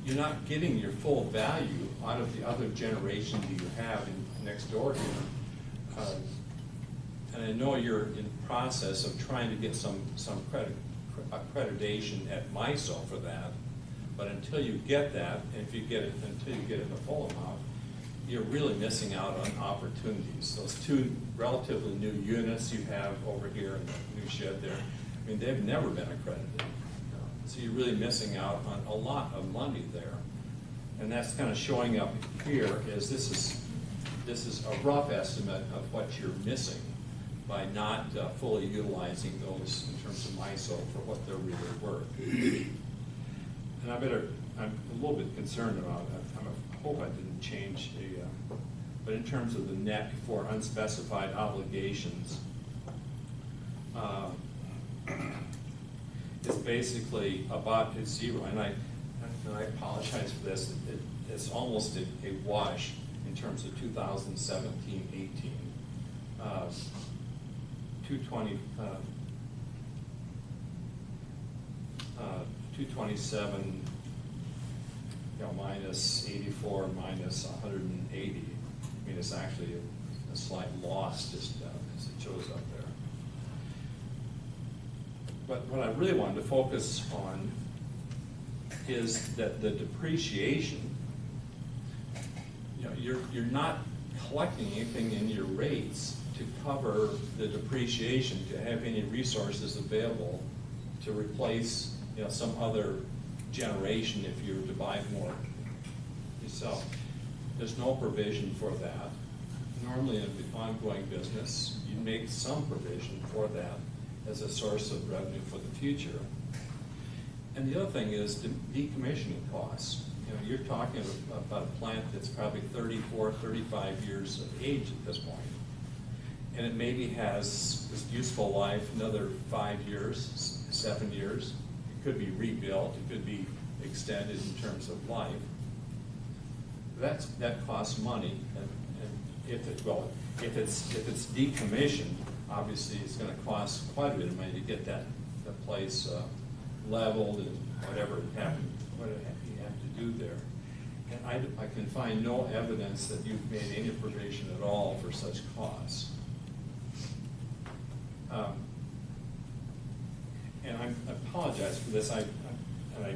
[SPEAKER 13] you're not getting your full value out of the other generation that you have next door here. And I know you're in process of trying to get some accreditation at MISO for that, but until you get that, and until you get it the full amount, you're really missing out on opportunities. Those two relatively new units you have over here in the new shed there, I mean, they've never been accredited. So you're really missing out on a lot of money there. And that's kind of showing up here as this is a rough estimate of what you're missing by not fully utilizing those in terms of MISO for what they're really worth. And I'm a little bit concerned about that. I hope I didn't change but in terms of the net for unspecified obligations, it's basically it's zero. And I apologize for this. It's almost a wash in terms of 2017-18. 227, minus 84 minus 180. I mean, it's actually a slight loss just as it shows up there. But what I really wanted to focus on is that the depreciation, you're not collecting anything in your rates to cover the depreciation, to have any resources available to replace some other generation if you were to buy more yourself. There's no provision for that. Normally in an ongoing business, you make some provision for that as a source of revenue for the future. And the other thing is the decommissioning costs. You're talking about a plant that's probably 34, 35 years of age at this point. And it maybe has this useful life another 5 years, 7 years. It could be rebuilt, it could be extended in terms of life. That costs money, and if it's decommissioned, obviously it's going to cost quite a bit of money to get that place leveled and whatever you have to do there. And I can find no evidence that you've made any provision at all for such costs. And I apologize for this. I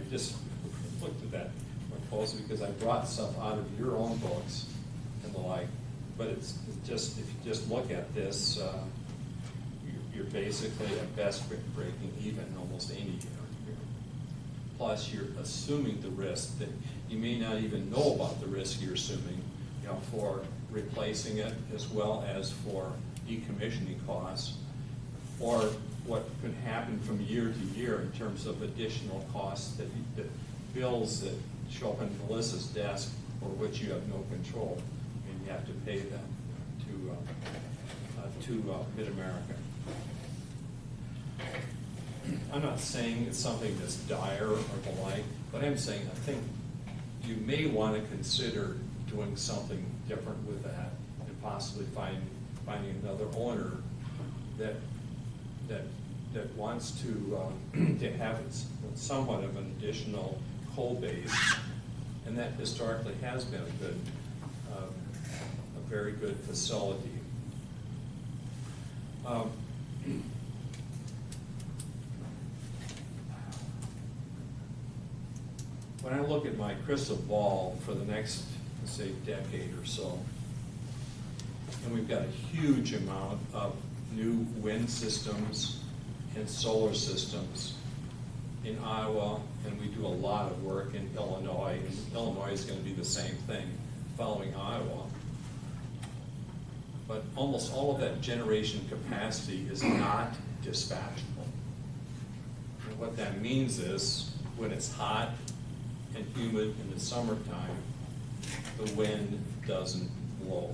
[SPEAKER 13] just looked at that proposal because I brought stuff out of your own books and the like. But it's just, if you just look at this, you you're basically at best breaking even almost any year. Plus, you're assuming the risk that you may not even know about the risk you're assuming, for replacing it as well as for decommissioning costs, or what could happen from year to year in terms of additional costs that bills that show up on Melissa's desk for which you have no control, and you have to pay them to Mid-America. I'm not saying it's something that's dire or the like, but I'm saying I think you may want to consider doing something different with that and possibly finding another owner that wants to have somewhat of an additional coal base, and that historically has been a very good facility. When I look at my crystal ball for the next, let's say, decade or so, and we've got a huge amount of new wind systems and solar systems in Iowa, and we do a lot of work in Illinois, and Illinois is going to be the same thing following Iowa. But almost all of that generation capacity is not dispatchable. And what that means is, when it's hot and humid in the summertime, the wind doesn't blow,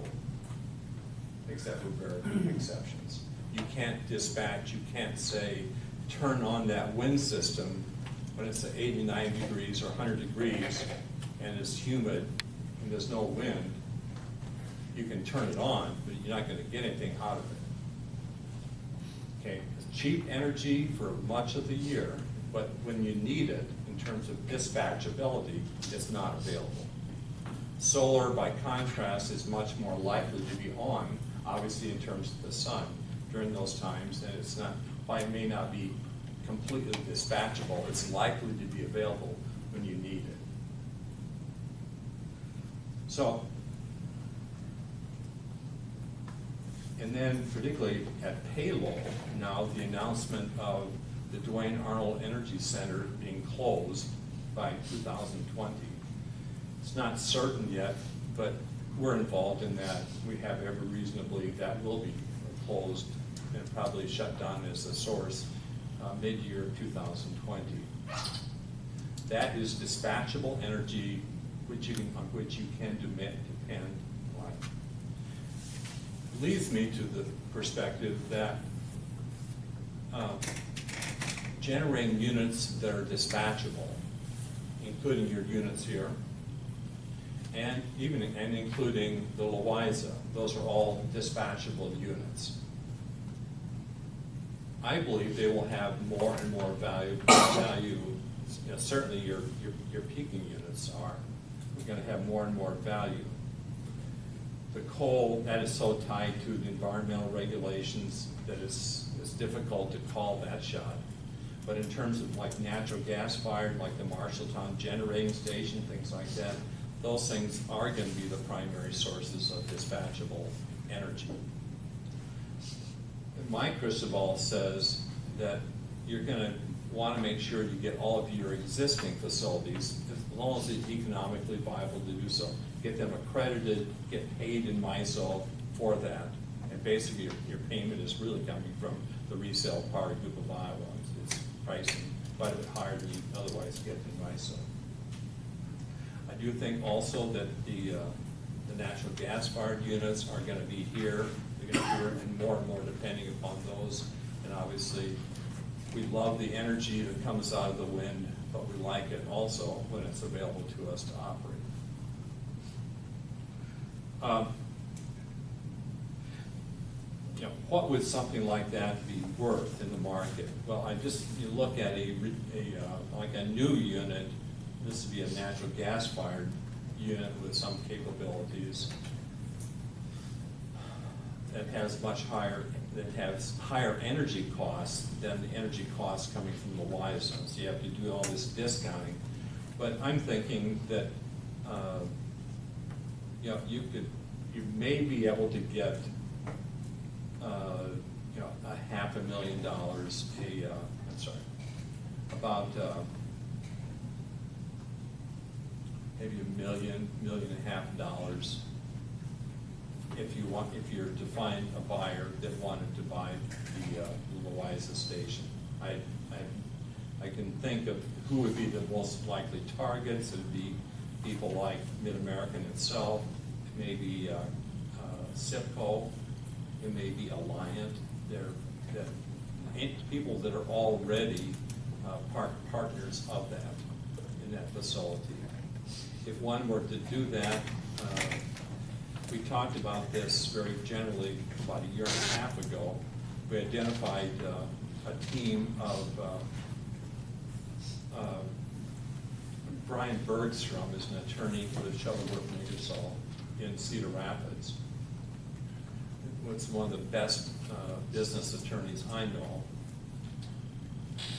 [SPEAKER 13] except for very few exceptions. You can't dispatch, you can't say, turn on that wind system when it's 89 degrees or 100 degrees and it's humid and there's no wind. You can turn it on, but you're not going to get anything out of it. Okay, it's cheap energy for much of the year, but when you need it, in terms of dispatchability, it's not available. Solar, by contrast, is much more likely to be on, obviously in terms of the sun, during those times, and it's not, while it may not be completely dispatchable, it's likely to be available when you need it. So, and then particularly at payload, now the announcement of the Duane Arnold Energy Center being closed by 2020. It's not certain yet, but we're involved in that. We have every reason to believe that will be closed and probably shut down as a source mid-year 2020. That is dispatchable energy on which you can depend on. Leads me to the perspective that generating units that are dispatchable, including your units here, and including the Louisa, those are all dispatchable units. I believe they will have more and more value. Certainly your peaking units are going to have more and more value. The coal, that is so tied to the environmental regulations that it's difficult to call that shot. But in terms of like natural gas fired, like the Marshalltown generating station, things like that, those things are going to be the primary sources of dispatchable energy. My crystal ball says that you're going to want to make sure you get all of your existing facilities, as long as it's economically viable to do so. Get them accredited, get paid in MISO for that. And basically your payment is really coming from the resale power group of Iowa. It's pricing quite a bit higher than you otherwise get in MISO. I do think also that the natural gas-fired units are going to be here. They're going to be here and more depending upon those. And obviously, we love the energy that comes out of the wind, but we like it also when it's available to us to operate. What would something like that be worth in the market? Well, you look at like a new unit. This would be a natural gas-fired unit with some capabilities that has higher energy costs than the energy costs coming from the Louisa. So you have to do all this discounting. But I'm thinking that you may be able to get know, $500,000, about maybe $1 million, $1.5 million. If you're to find a buyer that wanted to buy the Louisa station. I can think of who would be the most likely targets. It would be people like Mid-American itself, maybe SIPCO, it may be Alliant. They're people that are already partners of that, in that facility. If one were to do that, we talked about this very generally about a year and a half ago. We identified a team of Brian Bergstrom is an attorney for the Shuttleworth and Ingersoll in Cedar Rapids. It's one of the best business attorneys I know.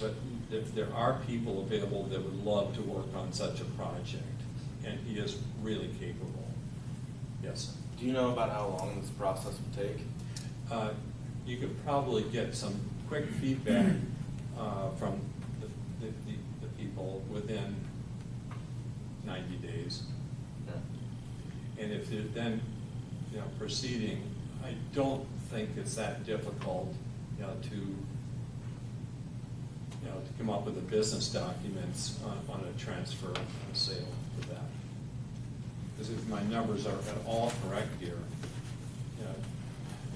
[SPEAKER 13] But there are people available that would love to work on such a project, and he is really capable. Yes.
[SPEAKER 1] Do you know about how long this process would take?
[SPEAKER 13] You could probably get some quick feedback from the people within 90 days.
[SPEAKER 1] Yeah.
[SPEAKER 13] And if they're then, proceeding, I don't think it's that difficult, to come up with the business documents on a transfer, on a sale for that. Because if my numbers are at all correct here,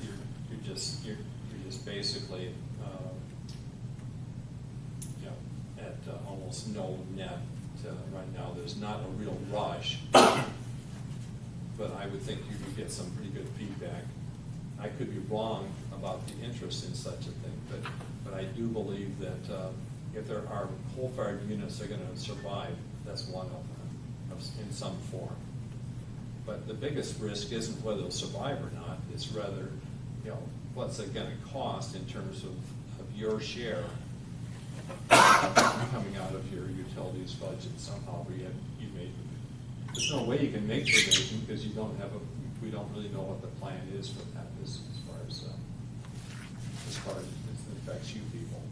[SPEAKER 13] you're just basically, at almost no net right now. There's not a real rush, but I would think you could get some pretty good feedback. I could be wrong about the interest in such a thing, but I do believe that if there are coal-fired units that are going to survive, that's one of them, in some form. But the biggest risk isn't whether they'll survive or not, it's rather, what's it going to cost in terms of your share coming out of your utilities budget somehow. There's no way you can make provision because we don't really know what the plan is for that as far as it affects you people.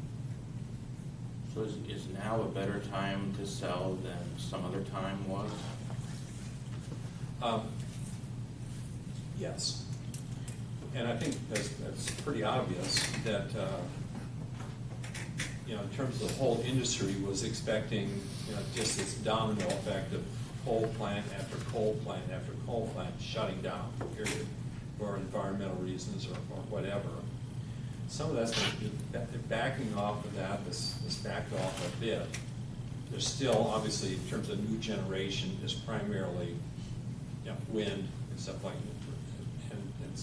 [SPEAKER 8] So is now a better time to sell than some other time was?
[SPEAKER 13] Yes. And I think that's pretty obvious that, in terms of the whole industry was expecting, just this domino effect of coal plant after coal plant after coal plant shutting down, period, for environmental reasons or whatever. Some of that's backing off of that, this backed off a bit. There's still, obviously, in terms of new generation, is primarily wind and stuff like that. And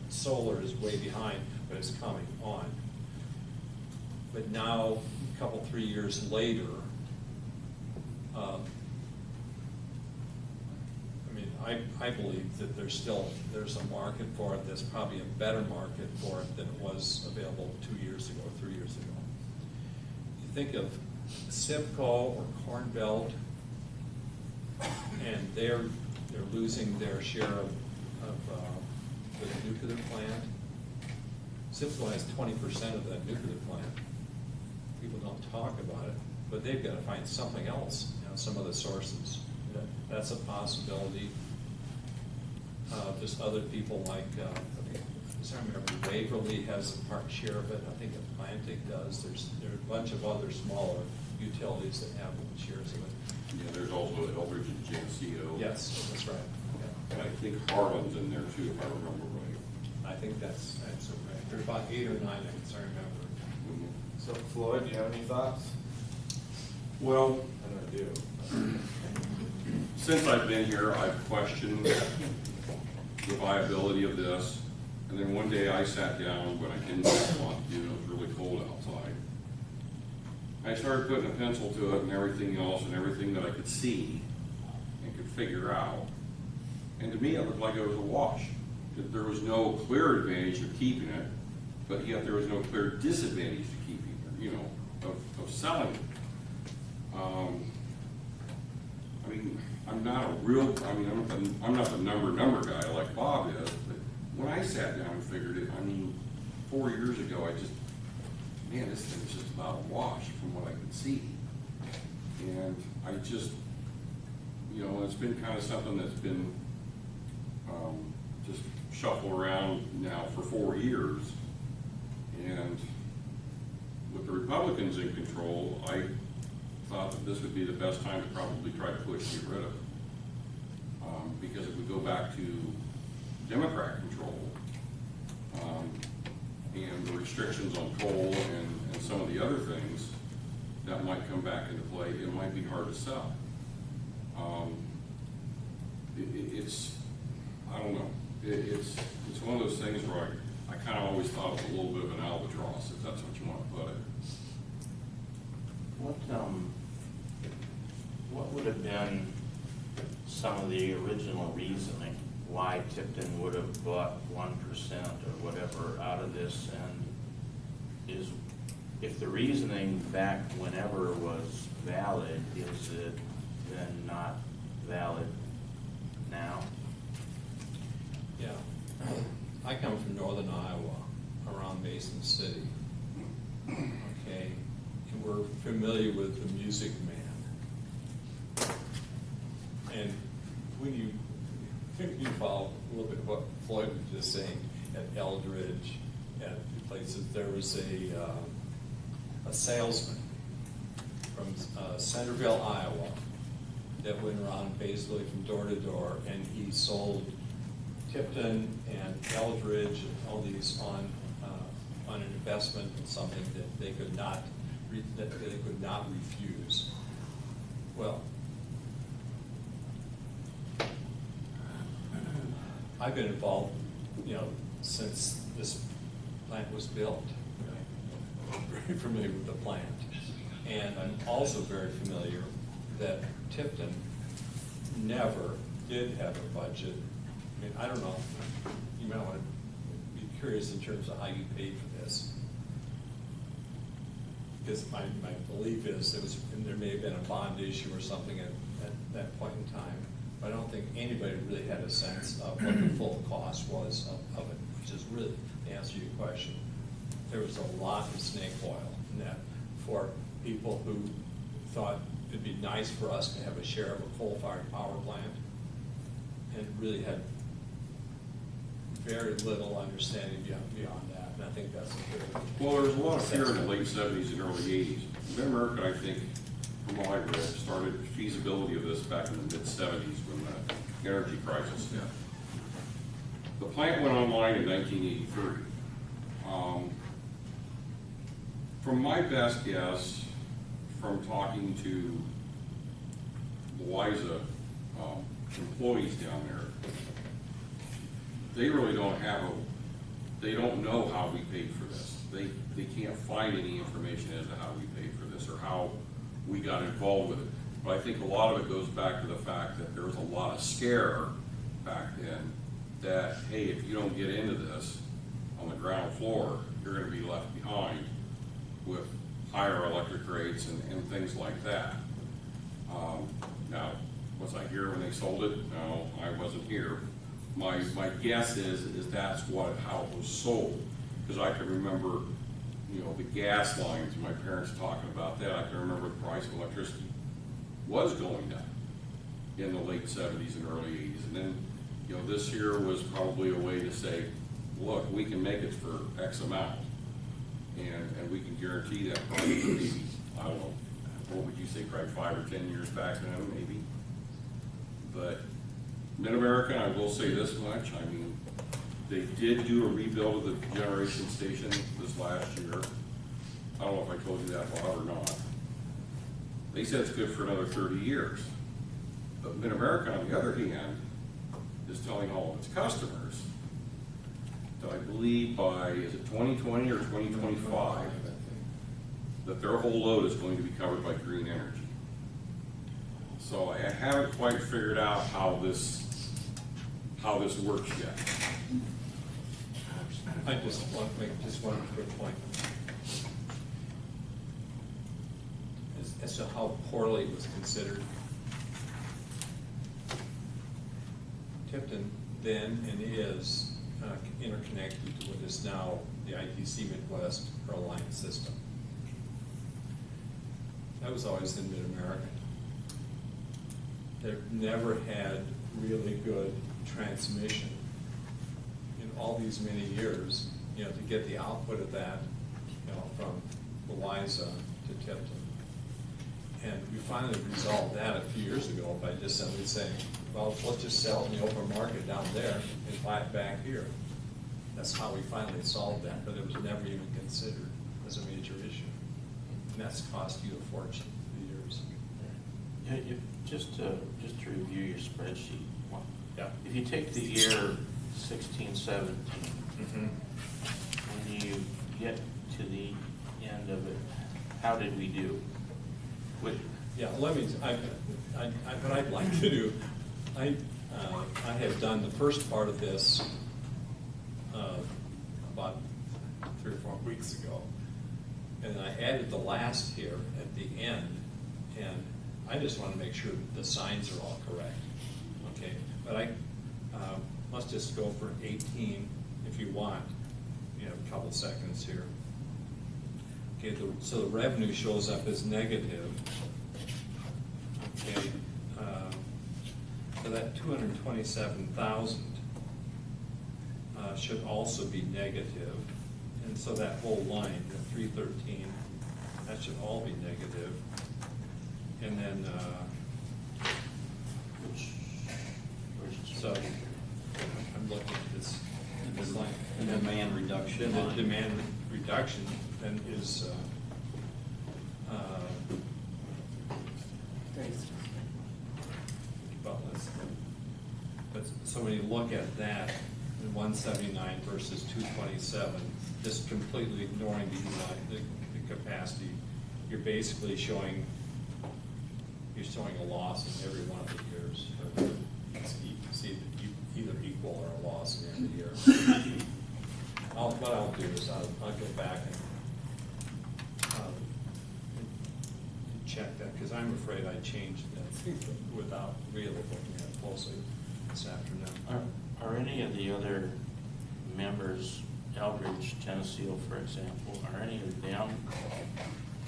[SPEAKER 13] solar is way behind, but it's coming on. But now, a couple, 3 years later, I believe that there's a market for it. There's probably a better market for it than it was available 2 years ago, 3 years ago. You think of SIPCO or Corn Belt, and they're losing their share of the nuclear plant. SIPCO has 20% of that nuclear plant. People don't talk about it, but they've got to find something else, some other sources. That's a possibility. Just other people like, I remember Waverly has a part share of it. I think Atlantic does. There are a bunch of other smaller utilities that have shares of it.
[SPEAKER 5] Yeah, there's also Eldridge and Geneseo.
[SPEAKER 13] Yes, that's right.
[SPEAKER 5] And I think Harlan's in there too, if I remember right.
[SPEAKER 13] I think that's right. There's about 8 or 9, I remember.
[SPEAKER 5] Mm-hmm.
[SPEAKER 1] So Floyd, do you have any thoughts?
[SPEAKER 5] Well,
[SPEAKER 1] I do.
[SPEAKER 5] since I've been here, I've questioned the viability of this. And then one day I sat down when I didn't want to, it was really cold outside. I started putting a pencil to it and everything else and everything that I could see and could figure out. And to me, it looked like it was a wash. That there was no clear advantage of keeping it, but yet there was no clear disadvantage to keeping it, of selling it. I'm not I'm not the number guy like Bob is, but when I sat down and figured it, 4 years ago, man, this thing's just about a wash from what I can see. And I just, it's been kind of something that's been just shuffled around now for 4 years. And with the Republicans in control, I thought that this would be the best time to probably try to push and get rid of it. Because if we go back to Democrat control, and the restrictions on coal and some of the other things that might come back into play, it might be hard to sell. I don't know. It's one of those things where I kind of always thought it was a little bit of an albatross, if that's what you want to put it.
[SPEAKER 8] What would have been some of the original reasoning why Tipton would have bought 1% or whatever out of this? And if the reasoning back whenever was valid, is it then not valid now?
[SPEAKER 13] Yeah. I come from northern Iowa, around Mason City. Okay, and we're familiar with the Music Man. And when you follow a little bit of what Floyd was just saying, at Eldridge, at places, there was a salesman from Centerville, Iowa, that went around basically from door to door, and he sold Tipton and Eldridge and all these on an investment in something that they could not refuse. Well, I've been involved, since this plant was built. I'm very familiar with the plant, and I'm also very familiar that Tipton never did have a budget. I mean, I don't know, you might want to be curious in terms of how you paid for this. Because my belief is there may have been a bond issue or something at that point in time, but I don't think anybody really had a sense of what the full cost was of it, which is really, to answer your question, there was a lot of snake oil in that for people who thought it'd be nice for us to have a share of a coal-fired power plant, and really had very little understanding beyond that, and I think that's a good.
[SPEAKER 5] Well, there was a lot of fear in the late 70s and early 80s. Mid-America, I think, from what I read, started feasibility of this back in the mid-70s when the energy crisis hit. The plant went online in 1983. From my best guess, from talking to WISA employees down there, they really don't they don't know how we paid for this. They can't find any information as to how we paid for this or how we got involved with it. But I think a lot of it goes back to the fact that there was a lot of scare back then that, hey, if you don't get into this on the ground floor, you're going to be left behind with higher electric rates and things like that. Now, was I here when they sold it? No, I wasn't here. My guess is that's how it was sold, because I can remember, the gas lines, my parents talking about that. I can remember the price of electricity was going down in the late 70s and early 80s, and then this here was probably a way to say, look, we can make it for X amount, and we can guarantee that probably for maybe, I don't know, what would you say, Craig, 5 or 10 years back then, maybe. But Mid-America, I will say this much, I mean, they did do a rebuild of the generation station this last year. I don't know if I told you that, Bob, or not. They said it's good for another 30 years. But Mid-America, on the other hand, is telling all of its customers that I believe by, is it 2020 or 2025, that their whole load is going to be covered by green energy. So I haven't quite figured out how this works yet.
[SPEAKER 13] I just want to make one quick point. As to how poorly it was considered. Tipton then and is in a interconnected to what is now the ITC Midwest Alliance system. That was always in Mid-America. They've never had really good transmission in all these many years, you know, to get the output of that, you know, from Louisa to Tipton. And we finally resolved that a few years ago by just simply saying, well, let's just sell it in the open market down there and buy it back here. That's how we finally solved that, but it was never even considered as a major issue. And that's cost you a fortune for years.
[SPEAKER 8] Yeah, just to review your spreadsheet.
[SPEAKER 13] Yeah.
[SPEAKER 8] If you take the year 16, 17,
[SPEAKER 13] Mm-hmm.
[SPEAKER 8] when you get to the end of it, how did we do?
[SPEAKER 13] Yeah, let me, what I'd like to do, I have done the first part of this about 3 or 4 weeks ago. And I added the last here at the end, and I just want to make sure the signs are all correct, okay? But I must just go for 18 if you want. You have a couple seconds here. Okay, so the revenue shows up as negative. Okay, so that 227,000 should also be negative, and so that whole line, the 313, that should all be negative. And then, so I'm looking at this line.
[SPEAKER 1] And demand reduction.
[SPEAKER 13] Then the demand reduction then is, well, so when you look at that, the 179 versus 227, just completely ignoring the capacity, you're basically showing, a loss in every one of the years. See, either equal or a loss in every year. What I'll do is I'll go back and check that, because I'm afraid I changed that without really looking at it closely this afternoon.
[SPEAKER 8] Are any of the other members, Eldridge, Geneseo, for example, are any of them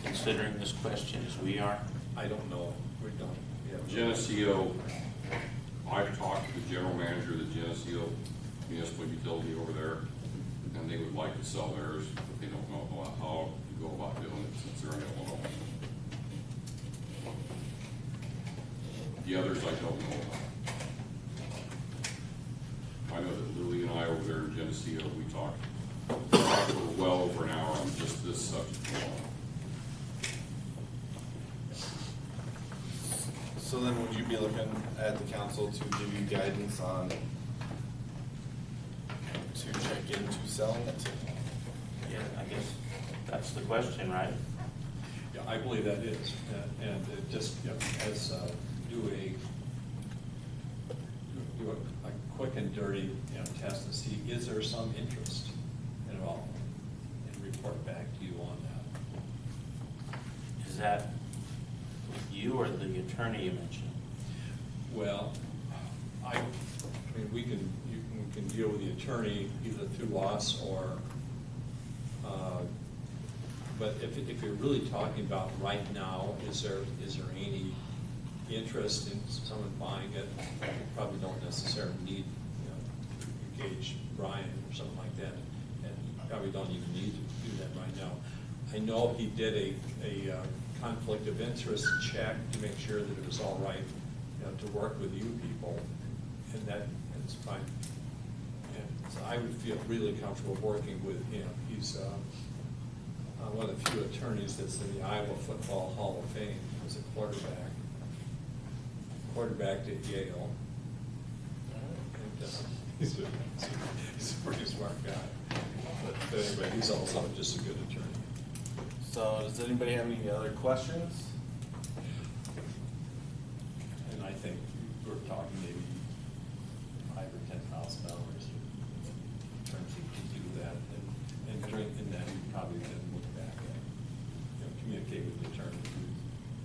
[SPEAKER 8] considering this question as we are?
[SPEAKER 13] I don't know. We don't.
[SPEAKER 5] Geneseo, I've talked to the general manager of the Geneseo municipal utility over there, and they would like to sell theirs, but they don't know how to go about doing it since they're in Illinois. The others I don't know about. I know that Lily and I over there in Geneseo, we talked for well over an hour on just this subject alone.
[SPEAKER 1] So then would you be looking at the council to give you guidance on to check into selling it?
[SPEAKER 8] Yeah, I guess that's the question, right?
[SPEAKER 13] Yeah, I believe that is, and it just, you know, as do a quick and dirty, you know, test to see, is there some interest at all, and report back to you on that.
[SPEAKER 8] Is that with you or the attorney you mentioned?
[SPEAKER 13] Well, I mean, we can deal with the attorney either through us or, but if you're really talking about right now, is there any interest in someone buying it? You probably don't necessarily need, you know, engage Brian or something like that, and you probably don't even need to do that right now. I know he did a conflict of interest check to make sure that it was all right, you know, to work with you people, and that's fine. And so I would feel really comfortable working with him. He's one of the few attorneys that's in the Iowa Football Hall of Fame as a quarterback at Yale. And, he's a pretty smart guy. But anyway, he's also just a good attorney.
[SPEAKER 1] So does anybody have any other questions?
[SPEAKER 13] And I think we're talking maybe $5,000 or $10,000 in terms of to do that, and during that you probably can look back at, you know, communicate with the attorney.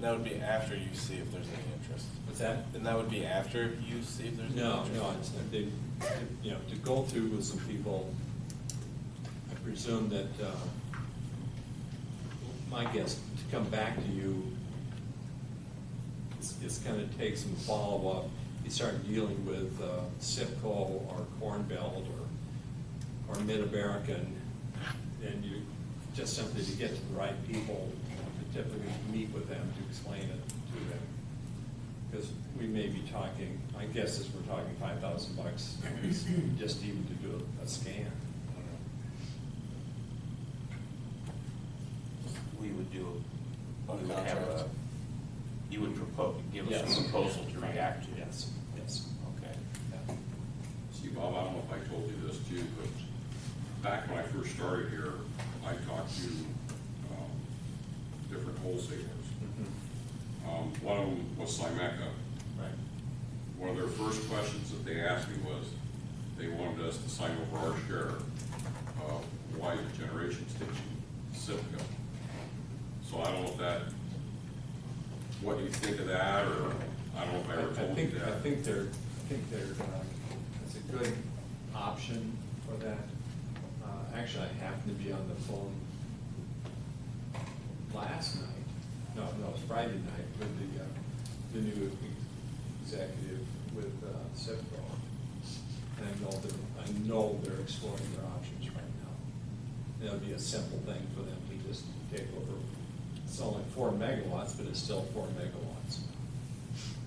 [SPEAKER 1] That would be after you see if there's any interest.
[SPEAKER 13] What's that?
[SPEAKER 1] And that would be after you see if there's any interest?
[SPEAKER 13] No, it's, you know, to go through with some people, presume that, my guess, to come back to you, it's gonna take some follow-up. You start dealing with SIPCO or Corn Belt or Mid-American, and you just simply to get to the right people to typically meet with them to explain it to them. Because we may be talking, my guess is we're talking $5,000 just even to do a scan.
[SPEAKER 8] We would do,
[SPEAKER 1] On
[SPEAKER 8] we would have
[SPEAKER 1] contract.
[SPEAKER 8] you would propose, give us
[SPEAKER 13] Yes.
[SPEAKER 8] a proposal to react to.
[SPEAKER 13] Yes, yes.
[SPEAKER 8] Okay.
[SPEAKER 13] Yeah.
[SPEAKER 5] See, Bob, I don't know if I told you this too, but back when I first started here, I talked to different wholesalers. One of them was Symeca.
[SPEAKER 13] Right.
[SPEAKER 5] One of their first questions that they asked me was, they wanted us to sign over our share of White Generation Station, SIPCO. So I don't know if that, what you think of that, or I don't know if I ever told you that.
[SPEAKER 13] I think it's a good option for that. Actually, I happened to be on the phone last night, no, it was Friday night, with the new executive with SIPCO. And I know they're exploring their options right now. It'll be a simple thing for them to just take over. It's only 4 megawatts, but it's still 4 megawatts.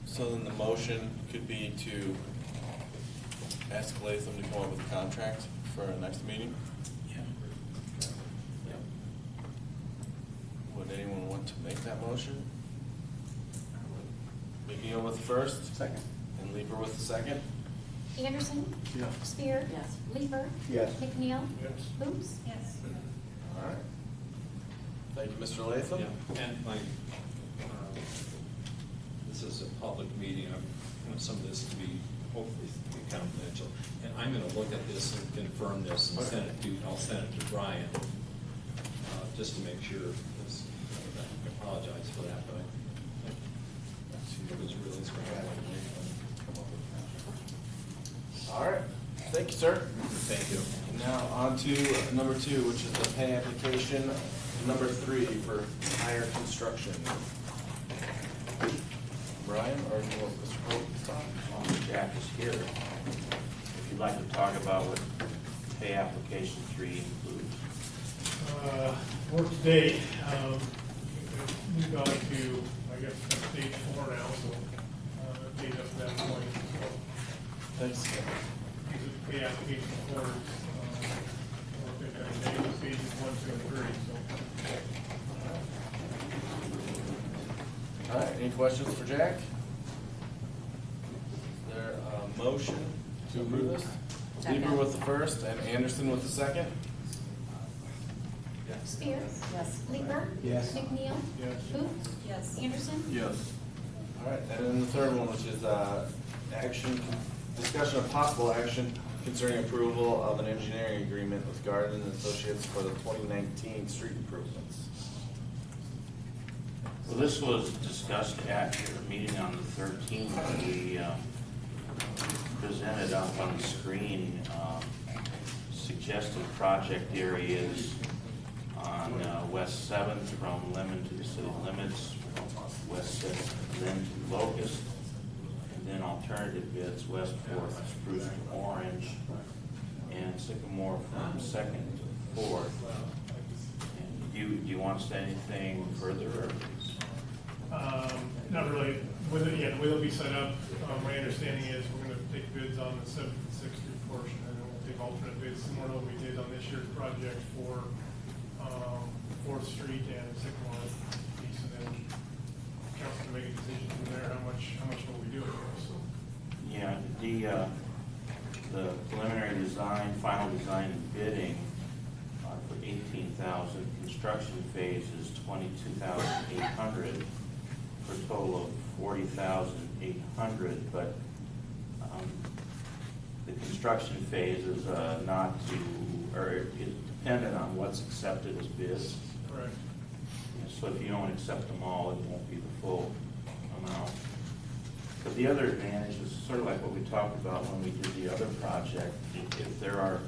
[SPEAKER 1] So then the motion could be to ask Latham to come up with a contract for our next meeting?
[SPEAKER 8] Yeah.
[SPEAKER 1] Would anyone want to make that motion? McNeil with the first?
[SPEAKER 11] Second.
[SPEAKER 1] And Leeper with the second?
[SPEAKER 12] Anderson?
[SPEAKER 11] Yes.
[SPEAKER 12] Spear?
[SPEAKER 3] Yes.
[SPEAKER 12] Leeper?
[SPEAKER 11] Yes.
[SPEAKER 12] McNeil?
[SPEAKER 11] Yes.
[SPEAKER 12] Boots?
[SPEAKER 7] Yes.
[SPEAKER 1] All right. Thank you, Mr. Latham.
[SPEAKER 13] Yeah, and my, this is a public meeting, I want some of this to be, hopefully, be confidential. And I'm gonna look at this and confirm this and send it to, I'll send it to Brian, just to make sure, because I apologize for that, but it was really
[SPEAKER 1] All right. Thank you, sir.
[SPEAKER 13] Thank you.
[SPEAKER 1] Now on to number 2, which is the pay application number 3 for higher construction. Brian, or do you want Mr. Pope to talk?
[SPEAKER 8] Jack is here. If you'd like to talk about what pay application 3 includes.
[SPEAKER 14] Work to date, we've gone to, I guess, stage 4 now, so, date up to that point, so.
[SPEAKER 1] Thanks.
[SPEAKER 14] These are pay application for, stages 1, 2, and 3, so.
[SPEAKER 1] All right, any questions for Jack? Is there a motion to approve this?
[SPEAKER 3] Second.
[SPEAKER 1] Leeper with the first and Anderson with the second?
[SPEAKER 12] Spear?
[SPEAKER 3] Yes.
[SPEAKER 12] Leeper?
[SPEAKER 11] Yes.
[SPEAKER 12] McNeil?
[SPEAKER 14] Yes.
[SPEAKER 12] Boots?
[SPEAKER 7] Yes.
[SPEAKER 12] Anderson?
[SPEAKER 1] Yes. All right, and then the third one, which is action, discussion of possible action concerning approval of an engineering agreement with Garden and Associates for the 2019 street improvements.
[SPEAKER 8] Well, this was discussed at your meeting on the 13th. We presented up on the screen suggested project areas on West 7th from Lemon to the city limits, West 6th, then to Locust, and then alternative bids, West 4th, Spruce to Orange, and Sycamore from 2nd to 4th. And do you want to say anything further? Or?
[SPEAKER 14] Not really. With it, yeah, the way it'll be set up, my understanding is we're gonna take bids on the 7th and 6th Street portion, and then we'll take alternate bids, similar to what we did on this year's project for, 4th Street and Sycamore piece, and then council can make a decision from there, how much will we do it for, so.
[SPEAKER 8] Yeah, the preliminary design, final design and bidding for 18,000, construction phase is 22,800 for a total of 40,800, but the construction phase is not to, or is dependent on what's accepted as bids.
[SPEAKER 14] Correct.
[SPEAKER 8] So if you don't accept them all, it won't be the full amount. But the other advantage is sort of like what we talked about when we did the other project. If there are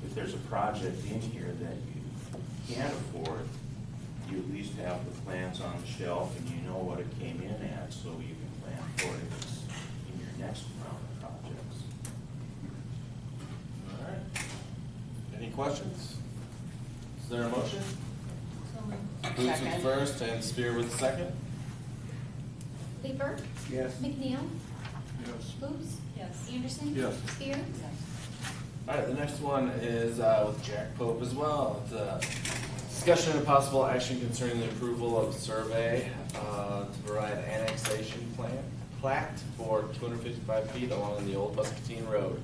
[SPEAKER 8] if there's a project in here that you can't afford, you at least have the plans on the shelf and you know what it came in at, so you can plan for it if it's in your next round of projects.
[SPEAKER 1] All right. Any questions? Is there a motion? Boots with
[SPEAKER 3] Second.
[SPEAKER 1] first and Spear with the second.
[SPEAKER 4] Leeper.
[SPEAKER 11] Yes.
[SPEAKER 4] McNeil.
[SPEAKER 13] Yes.
[SPEAKER 4] Boots.
[SPEAKER 7] Yes.
[SPEAKER 4] Anderson.
[SPEAKER 13] Yes.
[SPEAKER 4] Spear.
[SPEAKER 1] All right, the next one is with Jack Pope as well. It's a discussion and possible action concerning the approval of survey to provide annexation plat for 255 feet along the old Muscatine Road.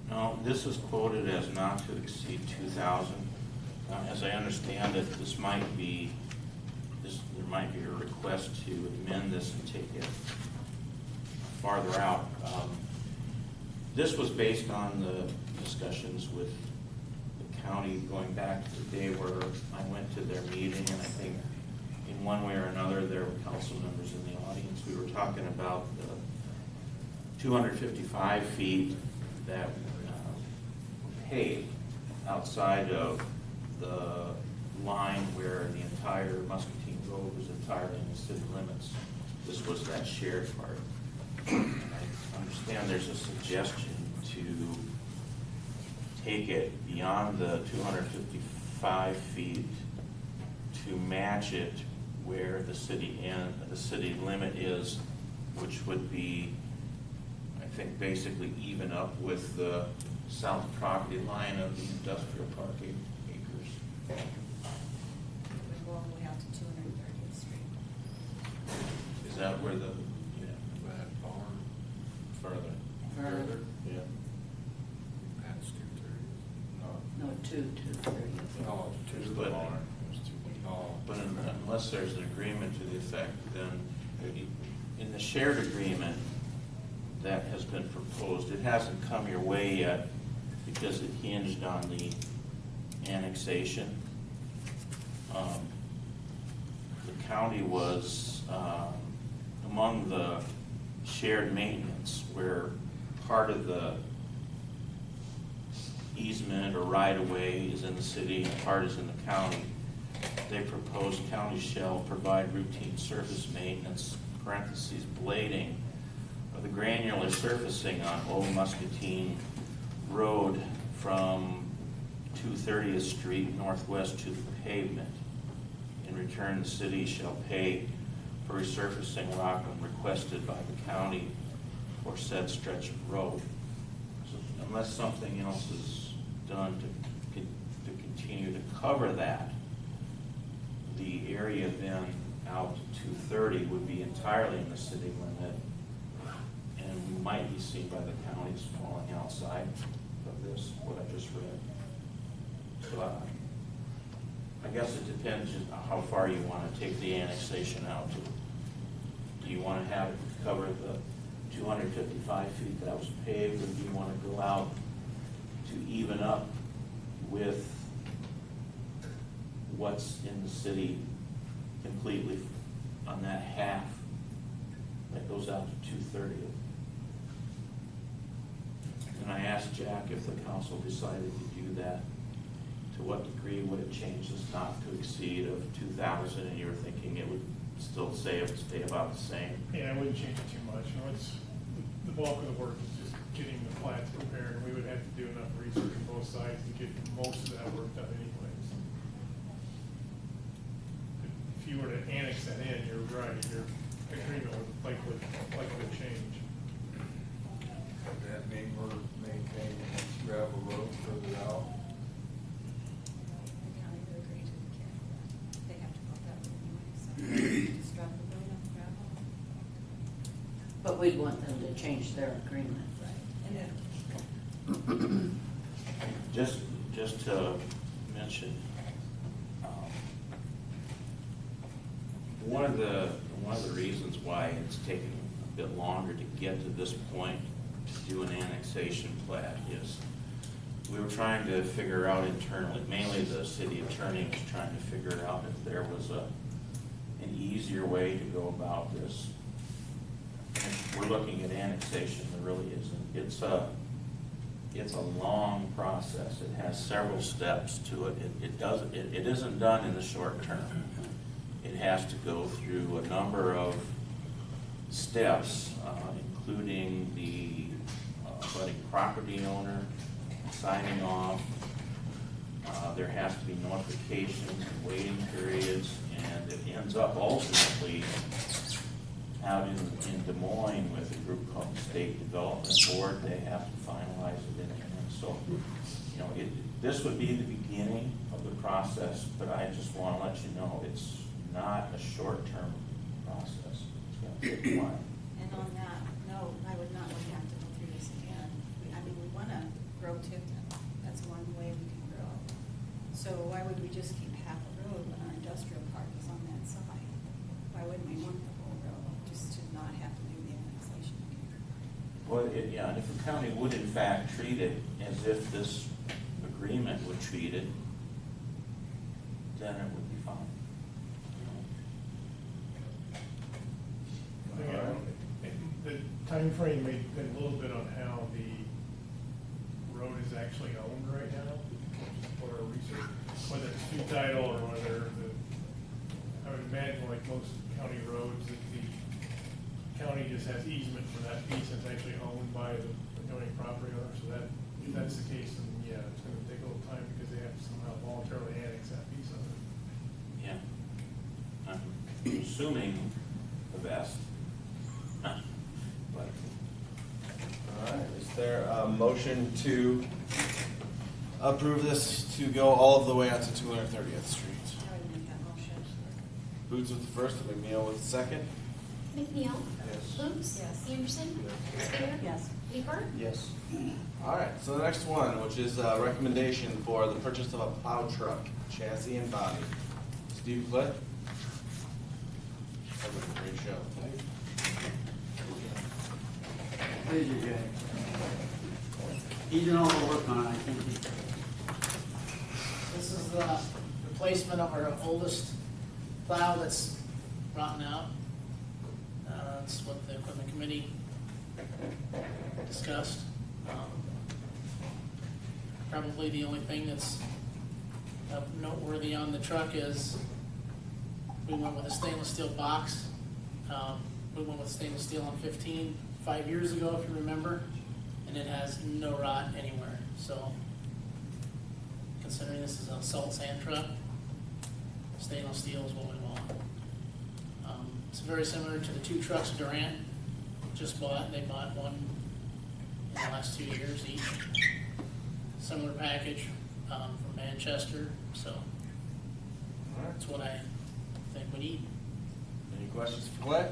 [SPEAKER 8] No, this is quoted as not to exceed 2,000. As I understand it, there might be a request to amend this and take it farther out. This was based on the discussions with the county going back to the day where I went to their meeting, and I think in one way or another there were council members in the audience. We were talking about the 255 feet that were paid outside of the line where the entire Muscatine Road was entirely in the city limits. This was that shared part. I understand there's a suggestion to take it beyond the 255 feet to match it where the city limit is, which would be, I think, basically even up with the south property line of the industrial park acres.
[SPEAKER 7] It would go all the way out to 230th Street.
[SPEAKER 8] Is that where the,
[SPEAKER 13] That barn,
[SPEAKER 1] Further.
[SPEAKER 3] Further.
[SPEAKER 1] Yeah.
[SPEAKER 13] that's 230.
[SPEAKER 3] No, 230.
[SPEAKER 13] Oh,
[SPEAKER 8] to the barn.
[SPEAKER 13] Oh.
[SPEAKER 8] But unless there's an agreement to the effect, then in the shared agreement that has been proposed, it hasn't come your way yet because it hinged on the annexation. The county was among the shared maintenance where part of the easement or right-of-way is in the city and part is in the county. They proposed county shall provide routine surface maintenance, parentheses, blading, of the granular surfacing on Old Muscatine Road from 230th Street northwest to the pavement. In return, the city shall pay for resurfacing rock when requested by the county for said stretch of road. So unless something else is done to continue to cover that, the area then out to 230 would be entirely in the city limit and might be seen by the counties falling outside of this, what I just read. So I guess it depends on how far you want to take the annexation out to. Do you want to have it cover the 255 feet that was paved, or do you want to go out to even up with what's in the city completely on that half that goes out to 230th? And I asked Jack if the council decided to do that, to what degree would it change this not to exceed of 2,000, and you were thinking it would still stay about the same?
[SPEAKER 14] Yeah, I wouldn't change it too much. You know, it's, the bulk of the work is just getting the plats prepared. We would have to do enough research on both sides to get most of that work done anyways. If you were to annex that in, you're right, your agreement would likely change.
[SPEAKER 13] Would that mean we're maintaining gravel road further out?
[SPEAKER 7] The county would agree to the they have to put that in anyway, so just drop the road on gravel.
[SPEAKER 3] But we'd want them to change their agreement.
[SPEAKER 7] And then,
[SPEAKER 8] Just to mention, one of the reasons why it's taken a bit longer to get to this point to do an annexation plat is we were trying to figure out internally, mainly the city attorney was trying to figure out if there was an easier way to go about this. And we're looking at annexation, there really isn't. it's a long process. It has several steps to it. It isn't done in the short term. It has to go through a number of steps, including the budding property owner signing off. There has to be notifications and waiting periods, and it ends up ultimately out in Des Moines with a group called the State Development Board. They have to finalize it in there. So, this would be the beginning of the process, but I just want to let you know it's not a short-term process. It's going to take a while.
[SPEAKER 7] And on that note, I would not want to have to go through this again. We want to grow Tipton. That's one way we can grow. So why would we just keep half a road when our industrial park is on that side? Why wouldn't we want the whole road, just to not have to do the annexation again?
[SPEAKER 8] Well, yeah, and if the county would in fact treat it as if this agreement would treat it, then it would be fine.
[SPEAKER 14] The timeframe may depend a little bit on how the road is actually owned right now, or research, whether it's fee title or whether I would imagine like most county roads, that the county just has easement for that piece that's actually owned by the adjoining property owner. So that, if that's the case, then yeah, it's gonna take a little time because they have to somehow voluntarily annex that piece of it.
[SPEAKER 8] Yeah. I'm assuming the best. But
[SPEAKER 1] All right, is there a motion to approve this to go all of the way out to 230th Street?
[SPEAKER 7] I would make that motion.
[SPEAKER 1] Boots with the first, and McNeil with the second.
[SPEAKER 12] McNeil?
[SPEAKER 1] Yes.
[SPEAKER 12] Boots?
[SPEAKER 7] Yes.
[SPEAKER 12] Anderson? Spear?
[SPEAKER 3] Yes.
[SPEAKER 12] Weaver?
[SPEAKER 11] Yes.
[SPEAKER 1] All right, so the next one, which is a recommendation for the purchase of a plow truck, chassis and body. Steve Cliff? That was a great show.
[SPEAKER 11] Please, Jay. He did all the work on it, I think.
[SPEAKER 15] This is the replacement of our oldest plow that's rotten out. That's what the equipment committee discussed. Probably the only thing that's noteworthy on the truck is we went with a stainless steel box. We went with stainless steel on 15 5 years ago, if you remember, and it has no rot anywhere. So, considering this is a salt sand truck, stainless steel is what we want. It's very similar to the two trucks Durant just bought. They bought one in the last 2 years each. Similar package from Manchester, so that's what I think we need.
[SPEAKER 1] Any questions for Clay?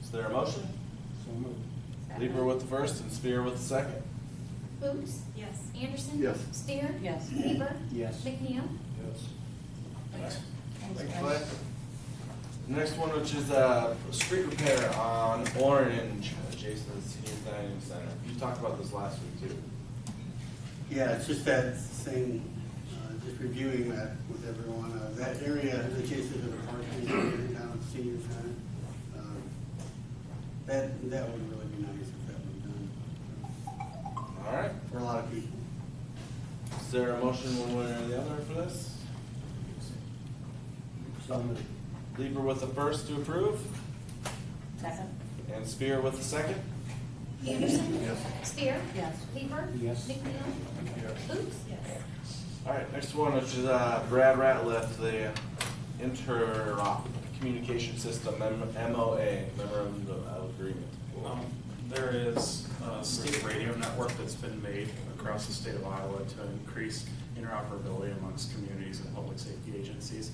[SPEAKER 1] Is there a motion?
[SPEAKER 11] So moved.
[SPEAKER 1] Leaper with the first and Spear with the second.
[SPEAKER 12] Boots?
[SPEAKER 7] Yes.
[SPEAKER 12] Anderson?
[SPEAKER 6] Yes.
[SPEAKER 12] Spear?
[SPEAKER 3] Yes.
[SPEAKER 12] Weaver?
[SPEAKER 11] Yes.
[SPEAKER 12] McNeil?
[SPEAKER 6] Yes.
[SPEAKER 1] Thanks.
[SPEAKER 3] Thanks,
[SPEAKER 1] Clay. The next one, which is street repair on Orange, adjacent to the Senior Dining Center. You talked about this last week too.
[SPEAKER 16] Yeah, it's just that thing, just reviewing that with everyone. That area adjacent to the parking area down at the senior center. That would really be nice if that was done.
[SPEAKER 1] All right.
[SPEAKER 16] For a lot of people.
[SPEAKER 1] Is there a motion one way or the other for this?
[SPEAKER 11] So moved.
[SPEAKER 1] Leaper with the first to approve,
[SPEAKER 3] Second?
[SPEAKER 1] and Spear with the second.
[SPEAKER 12] Anderson?
[SPEAKER 6] Yes.
[SPEAKER 12] Spear?
[SPEAKER 3] Yes.
[SPEAKER 12] Weaver?
[SPEAKER 11] Yes.
[SPEAKER 12] McNeil? Boots?
[SPEAKER 7] Yes.
[SPEAKER 1] All right, next one, which is Brad Ratliff, the interop communication system, MOA, memorandum of agreement.
[SPEAKER 17] There is a state radio network that's been made across the state of Iowa to increase interoperability amongst communities and public safety agencies.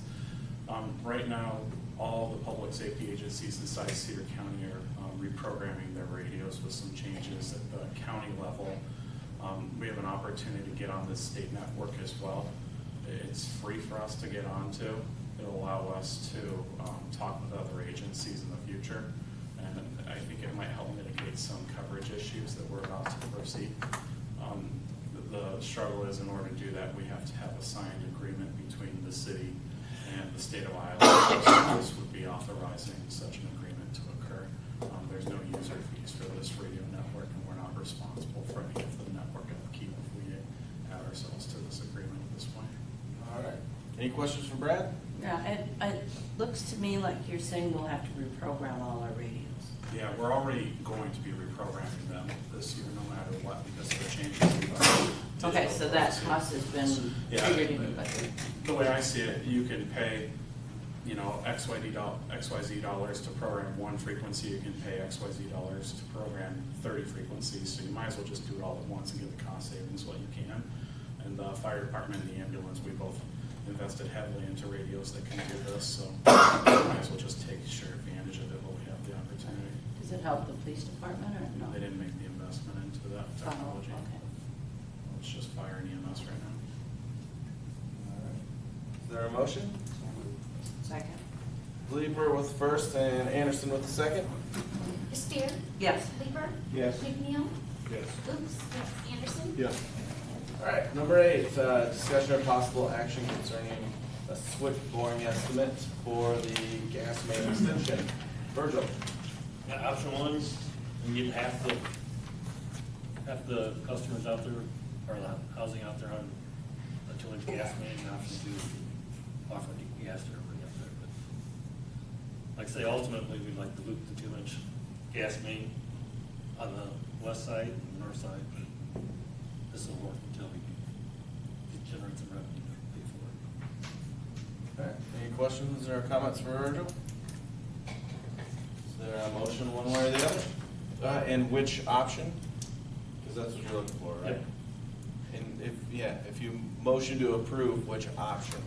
[SPEAKER 17] Right now, all the public safety agencies inside Cedar County are reprogramming their radios with some changes at the county level. We have an opportunity to get on this state network as well. It's free for us to get onto. It'll allow us to talk with other agencies in the future, and I think it might help mitigate some coverage issues that we're about to foresee. The struggle is, in order to do that, we have to have a signed agreement between the city and the state of Iowa. This would be authorizing such an agreement to occur. There's no user fees for this radio network, and we're not responsible for any of the network
[SPEAKER 1] Any questions for Brad?
[SPEAKER 3] Yeah, it looks to me like you're saying we'll have to reprogram all our radios.
[SPEAKER 17] Yeah, we're already going to be reprogramming them this year, no matter what, because of the changes in our
[SPEAKER 3] Okay,
[SPEAKER 17] digital
[SPEAKER 3] so that
[SPEAKER 17] processing.
[SPEAKER 3] cost has been
[SPEAKER 17] Yeah,
[SPEAKER 3] figured in the budget.
[SPEAKER 17] the way I see it, you can pay, you know, XYZ dollars to program one frequency, you can pay XYZ dollars to program 30 frequencies, so you might as well just do it all at once and get the cost savings what you can. And the fire department and the ambulance, we both invested heavily into radios that can do this, so we might as well just take sheer advantage of it while we have the opportunity.
[SPEAKER 3] Does it help the police department or no?
[SPEAKER 17] They didn't make the investment into that
[SPEAKER 3] Oh,
[SPEAKER 17] technology.
[SPEAKER 3] okay.
[SPEAKER 17] It's just fire and EMS right now.
[SPEAKER 1] Is there a motion?
[SPEAKER 3] Second.
[SPEAKER 1] Leeper with first and Anderson with the second.
[SPEAKER 12] Spear.
[SPEAKER 3] Yes.
[SPEAKER 12] Leeper.
[SPEAKER 16] Yes.
[SPEAKER 12] McNeil.
[SPEAKER 13] Yes.
[SPEAKER 12] Oops. Anderson.
[SPEAKER 16] Yes.
[SPEAKER 1] All right, number 8, discussion of possible action concerning a switch boring estimate for the gas main extension. Virgil?
[SPEAKER 2] Yeah, option one, we get half the customers out there, or the housing out there on a 2-inch gas main, and option two, offer the gas to everybody out there. But like I say, ultimately, we'd like to loop the 2-inch gas main on the west side and the north side, but this will work until we can generate some revenue to pay for it.
[SPEAKER 1] All right, any questions or comments for Virgil? Is there a motion one way or the other? And which option? Because that's what you're looking for, right?
[SPEAKER 2] Yep.
[SPEAKER 1] And if you motion to approve, which option?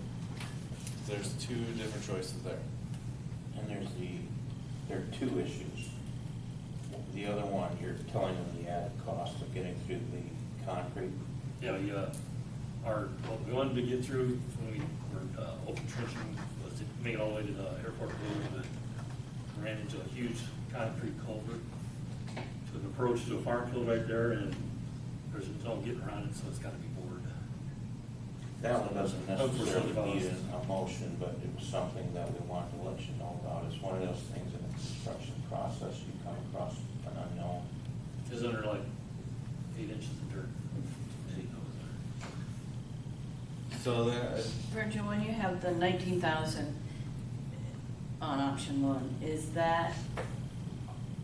[SPEAKER 1] There's 2 different choices there.
[SPEAKER 8] And there are 2 issues. The other one, you're telling them the added cost of getting through the concrete.
[SPEAKER 2] Yeah, what we wanted to get through when we were open trenching was to make it all the way to the airport road, but ran into a huge concrete culvert to an approach to a farm field right there, and there's no getting around it, so it's gotta be bored.
[SPEAKER 8] That one doesn't necessarily need a motion, but it was something that we wanted to let you know about. It's one of those things in the construction process, you come across an unknown.
[SPEAKER 2] It's under like 8 inches of dirt. City knows that.
[SPEAKER 1] So then,
[SPEAKER 3] Virgil, when you have the 19,000 on option one, is that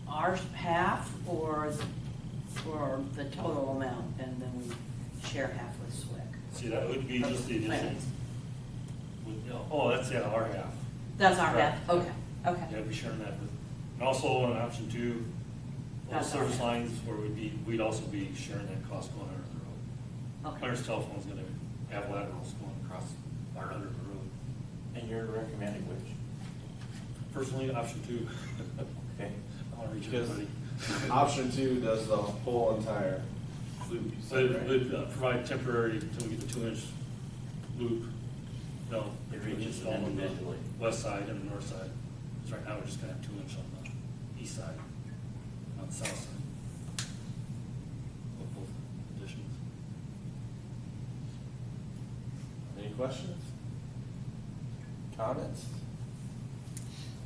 [SPEAKER 3] our half or the total amount, and then we share half with SWIC?
[SPEAKER 2] See, that would be just the addition.
[SPEAKER 3] Plans.
[SPEAKER 2] Oh, that's, our half.
[SPEAKER 3] That's our
[SPEAKER 2] Right.
[SPEAKER 3] half, okay, okay.
[SPEAKER 2] Yeah, we'd be sharing that with, and also on option two, all the
[SPEAKER 3] That's our
[SPEAKER 2] service
[SPEAKER 3] half.
[SPEAKER 2] lines where we'd also be sharing that cost going under the road.
[SPEAKER 3] Okay.
[SPEAKER 2] Clarence Telephone's gonna have laterals going across or under the road.
[SPEAKER 8] And you're recommending which?
[SPEAKER 2] Personally, option two.
[SPEAKER 8] Okay.
[SPEAKER 2] I wanna reach
[SPEAKER 1] because
[SPEAKER 2] everybody.
[SPEAKER 1] option 2 does the whole entire loop, you
[SPEAKER 2] So
[SPEAKER 1] said,
[SPEAKER 2] it
[SPEAKER 1] right?
[SPEAKER 2] would provide temporary until we get the 2-inch loop. No,
[SPEAKER 8] It
[SPEAKER 2] 2
[SPEAKER 8] reaches
[SPEAKER 2] inches all on the
[SPEAKER 8] individually.
[SPEAKER 2] west side and the north side. Because right now, we're just gonna have 2-inch on the east side, on the south side. Of both additions.
[SPEAKER 1] Any questions? Comments? Is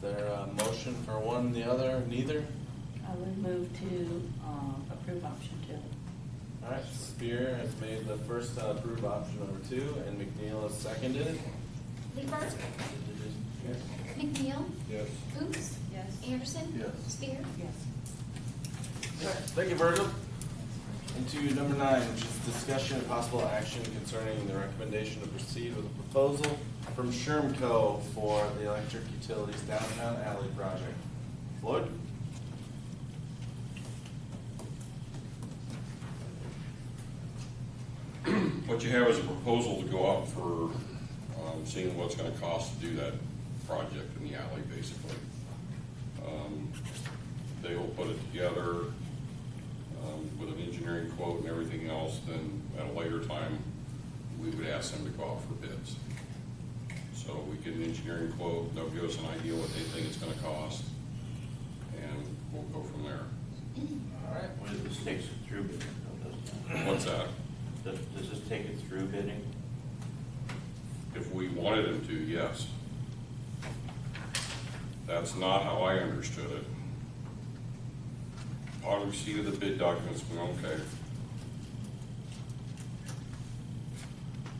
[SPEAKER 1] there a motion for one, the other, neither?
[SPEAKER 3] I would move to approve option two.
[SPEAKER 1] All right, Spear has made the first approved option number 2, and McNeil has seconded.
[SPEAKER 12] Leeper.
[SPEAKER 16] Yes.
[SPEAKER 12] McNeil.
[SPEAKER 16] Yes.
[SPEAKER 12] Oops.
[SPEAKER 7] Yes.
[SPEAKER 12] Anderson.
[SPEAKER 16] Yes.
[SPEAKER 12] Spear.
[SPEAKER 3] Yes.
[SPEAKER 1] Thank you, Virgil. And to number 9, which is discussion and possible action concerning the recommendation to proceed with a proposal from Shermco for the electric utilities downtown alley project. Floyd?
[SPEAKER 5] What you have is a proposal to go out for seeing what it's gonna cost to do that project in the alley, basically. They will put it together with an engineering quote and everything else, then at a later time, we would ask them to go out for bids. So we get an engineering quote, they'll give us an idea what they think it's gonna cost, and we'll go from there.
[SPEAKER 1] All right.
[SPEAKER 8] Well, this takes it through bidding, though, doesn't it?
[SPEAKER 5] What's that?
[SPEAKER 8] Does this take it through bidding?
[SPEAKER 5] If we wanted them to, yes. That's not how I understood it. Upon receipt of the bid documents, we okay.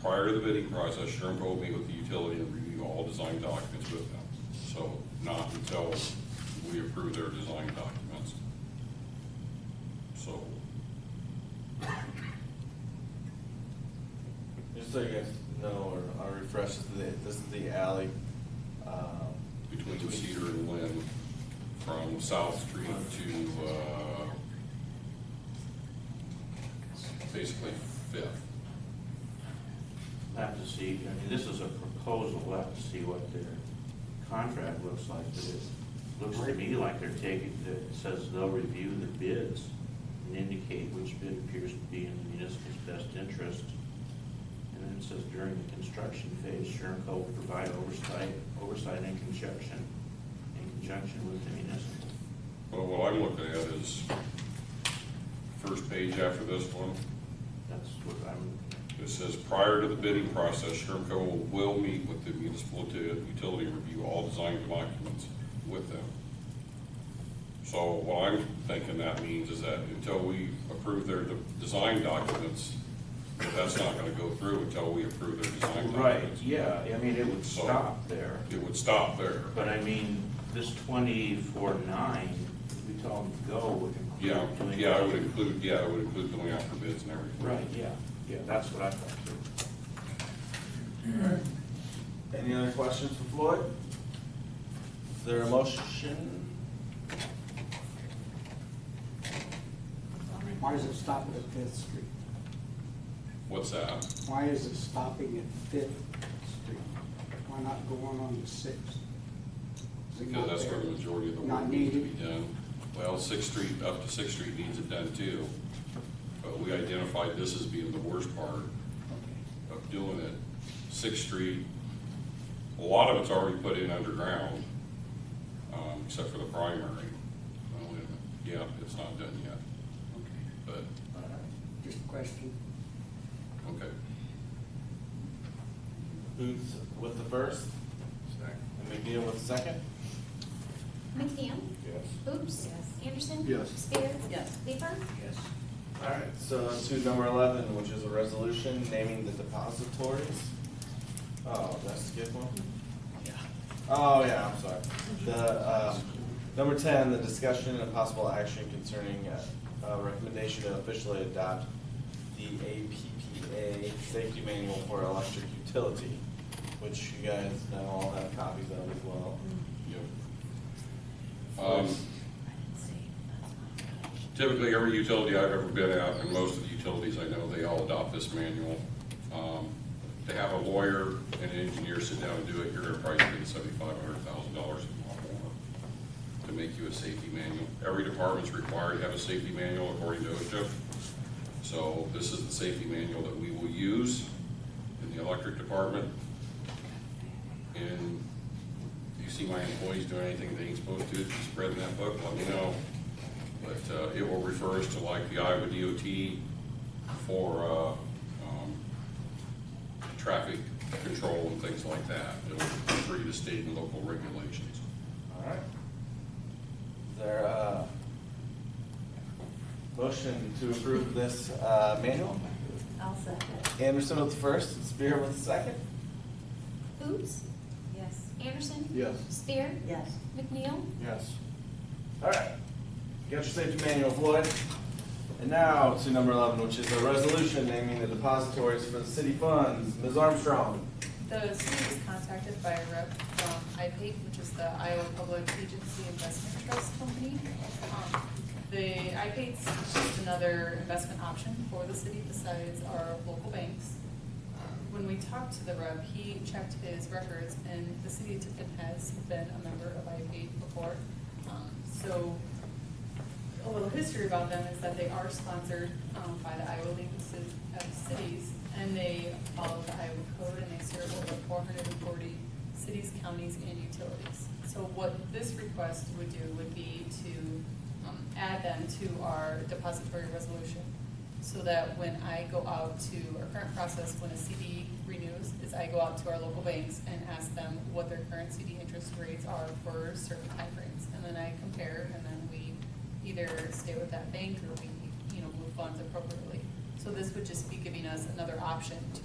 [SPEAKER 5] prior to the bidding process, Sherm will meet with the utility and review all design documents with them. So not until we approve their design documents. So,
[SPEAKER 1] Just so you guys know, or I'll refresh, this is the alley,
[SPEAKER 5] between Cedar and Lynn, from South Street to, basically Fifth.
[SPEAKER 8] We'll have to see, I mean, this is a proposal, we'll have to see what their contract looks like, but it looks to me like they're taking, it says they'll review the bids and indicate which bid appears to be in the municipal's best interest. And then it says during the construction phase, Shermco will provide oversight in conjunction with the municipal.
[SPEAKER 5] Well, what I'm looking at is first page after this one.
[SPEAKER 8] That's what I'm,
[SPEAKER 5] It says, prior to the bidding process, Shermco will meet with the municipal utility and review all design documents with them. So what I'm thinking that means is that until we approve their design documents, that's not gonna go through until we approve their design documents.
[SPEAKER 8] yeah, I mean, it would
[SPEAKER 5] So,
[SPEAKER 8] stop there.
[SPEAKER 5] It would stop there.
[SPEAKER 8] But I mean, this 24/9, we tell them to go, would
[SPEAKER 5] Yeah,
[SPEAKER 8] include doing.
[SPEAKER 5] I would include going out for bids and everything.
[SPEAKER 8] Right, yeah, that's what I thought too.
[SPEAKER 1] Any other questions for Floyd? Is there a motion?
[SPEAKER 11] Why does it stop at Fifth Street?
[SPEAKER 5] What's that?
[SPEAKER 11] Why is it stopping at Fifth Street? Why not go on to Sixth? Is it
[SPEAKER 5] Because
[SPEAKER 11] not
[SPEAKER 5] that's
[SPEAKER 11] there?
[SPEAKER 5] where the majority of the
[SPEAKER 11] Not
[SPEAKER 5] work needs to
[SPEAKER 11] needed?
[SPEAKER 5] be done. Well, Sixth Street, up to Sixth Street needs it done too. But we identified this as being the worst part of doing it. Sixth Street, a lot of it's already put in underground, except for the primary. Well, wait a minute. Yeah, it's not done yet, but,
[SPEAKER 11] Just a question.
[SPEAKER 5] okay.
[SPEAKER 1] Booth with the first? And McNeil with the second?
[SPEAKER 12] McNeil?
[SPEAKER 5] Yes.
[SPEAKER 12] Oops.
[SPEAKER 7] Yes.
[SPEAKER 12] Anderson?
[SPEAKER 6] Yes.
[SPEAKER 12] Spear?
[SPEAKER 3] Yes.
[SPEAKER 12] Leeper?
[SPEAKER 11] Yes.
[SPEAKER 1] All right, so to number 11, which is a resolution naming the depositories. Oh, did I skip one?
[SPEAKER 11] Yeah.
[SPEAKER 1] Oh, yeah, I'm sorry. The, number 10, the discussion and possible action concerning recommendation to officially adopt the APPA safety manual for electric utility, which you guys now all have copies of as well.
[SPEAKER 5] Yep. Typically, every utility I've ever been at, and most of the utilities I know, they all adopt this manual. To have a lawyer and an engineer sit down and do it, you're gonna probably pay $7,500, $1,000 or more to make you a safety manual. Every department's required to have a safety manual according to OSHA. So this is the safety manual that we will use in the electric department. And if you see my employees doing anything they ain't supposed to, spreading that book, let me know. But it will refer us to like the Iowa DOT for traffic control and things like that. It will refer you to state and local regulations.
[SPEAKER 1] All right. Is there a motion to approve this manual?
[SPEAKER 3] I'll second.
[SPEAKER 1] Anderson with the first, Spear with the second?
[SPEAKER 12] Oops.
[SPEAKER 7] Yes.
[SPEAKER 12] Anderson?
[SPEAKER 6] Yes.
[SPEAKER 12] Spear?
[SPEAKER 3] Yes.
[SPEAKER 12] McNeil?
[SPEAKER 1] Yes. All right. You got your safety manual, Floyd. And now to number 11, which is a resolution naming the depositories for the city funds. Ms. Armstrong.
[SPEAKER 18] The city was contacted by a rep from IPATE, which is the Iowa Public Agency Investment Trust Company. The IPATE's just another investment option for the city besides our local banks. When we talked to the rep, he checked his records, and the city of Tipton has been a member of IPATE before. So a little history about them is that they are sponsored by the Iowa League of Cities, and they follow the Iowa Code, and they serve over 440 cities, counties, and utilities. So what this request would do would be to add them to our depository resolution, so that when I go out to our current process, when a CD renews, is I go out to our local banks and ask them what their current CD interest rates are for certain timeframes, and then I compare, and then we either stay with that bank or we, move funds appropriately. So this would just be giving us another option to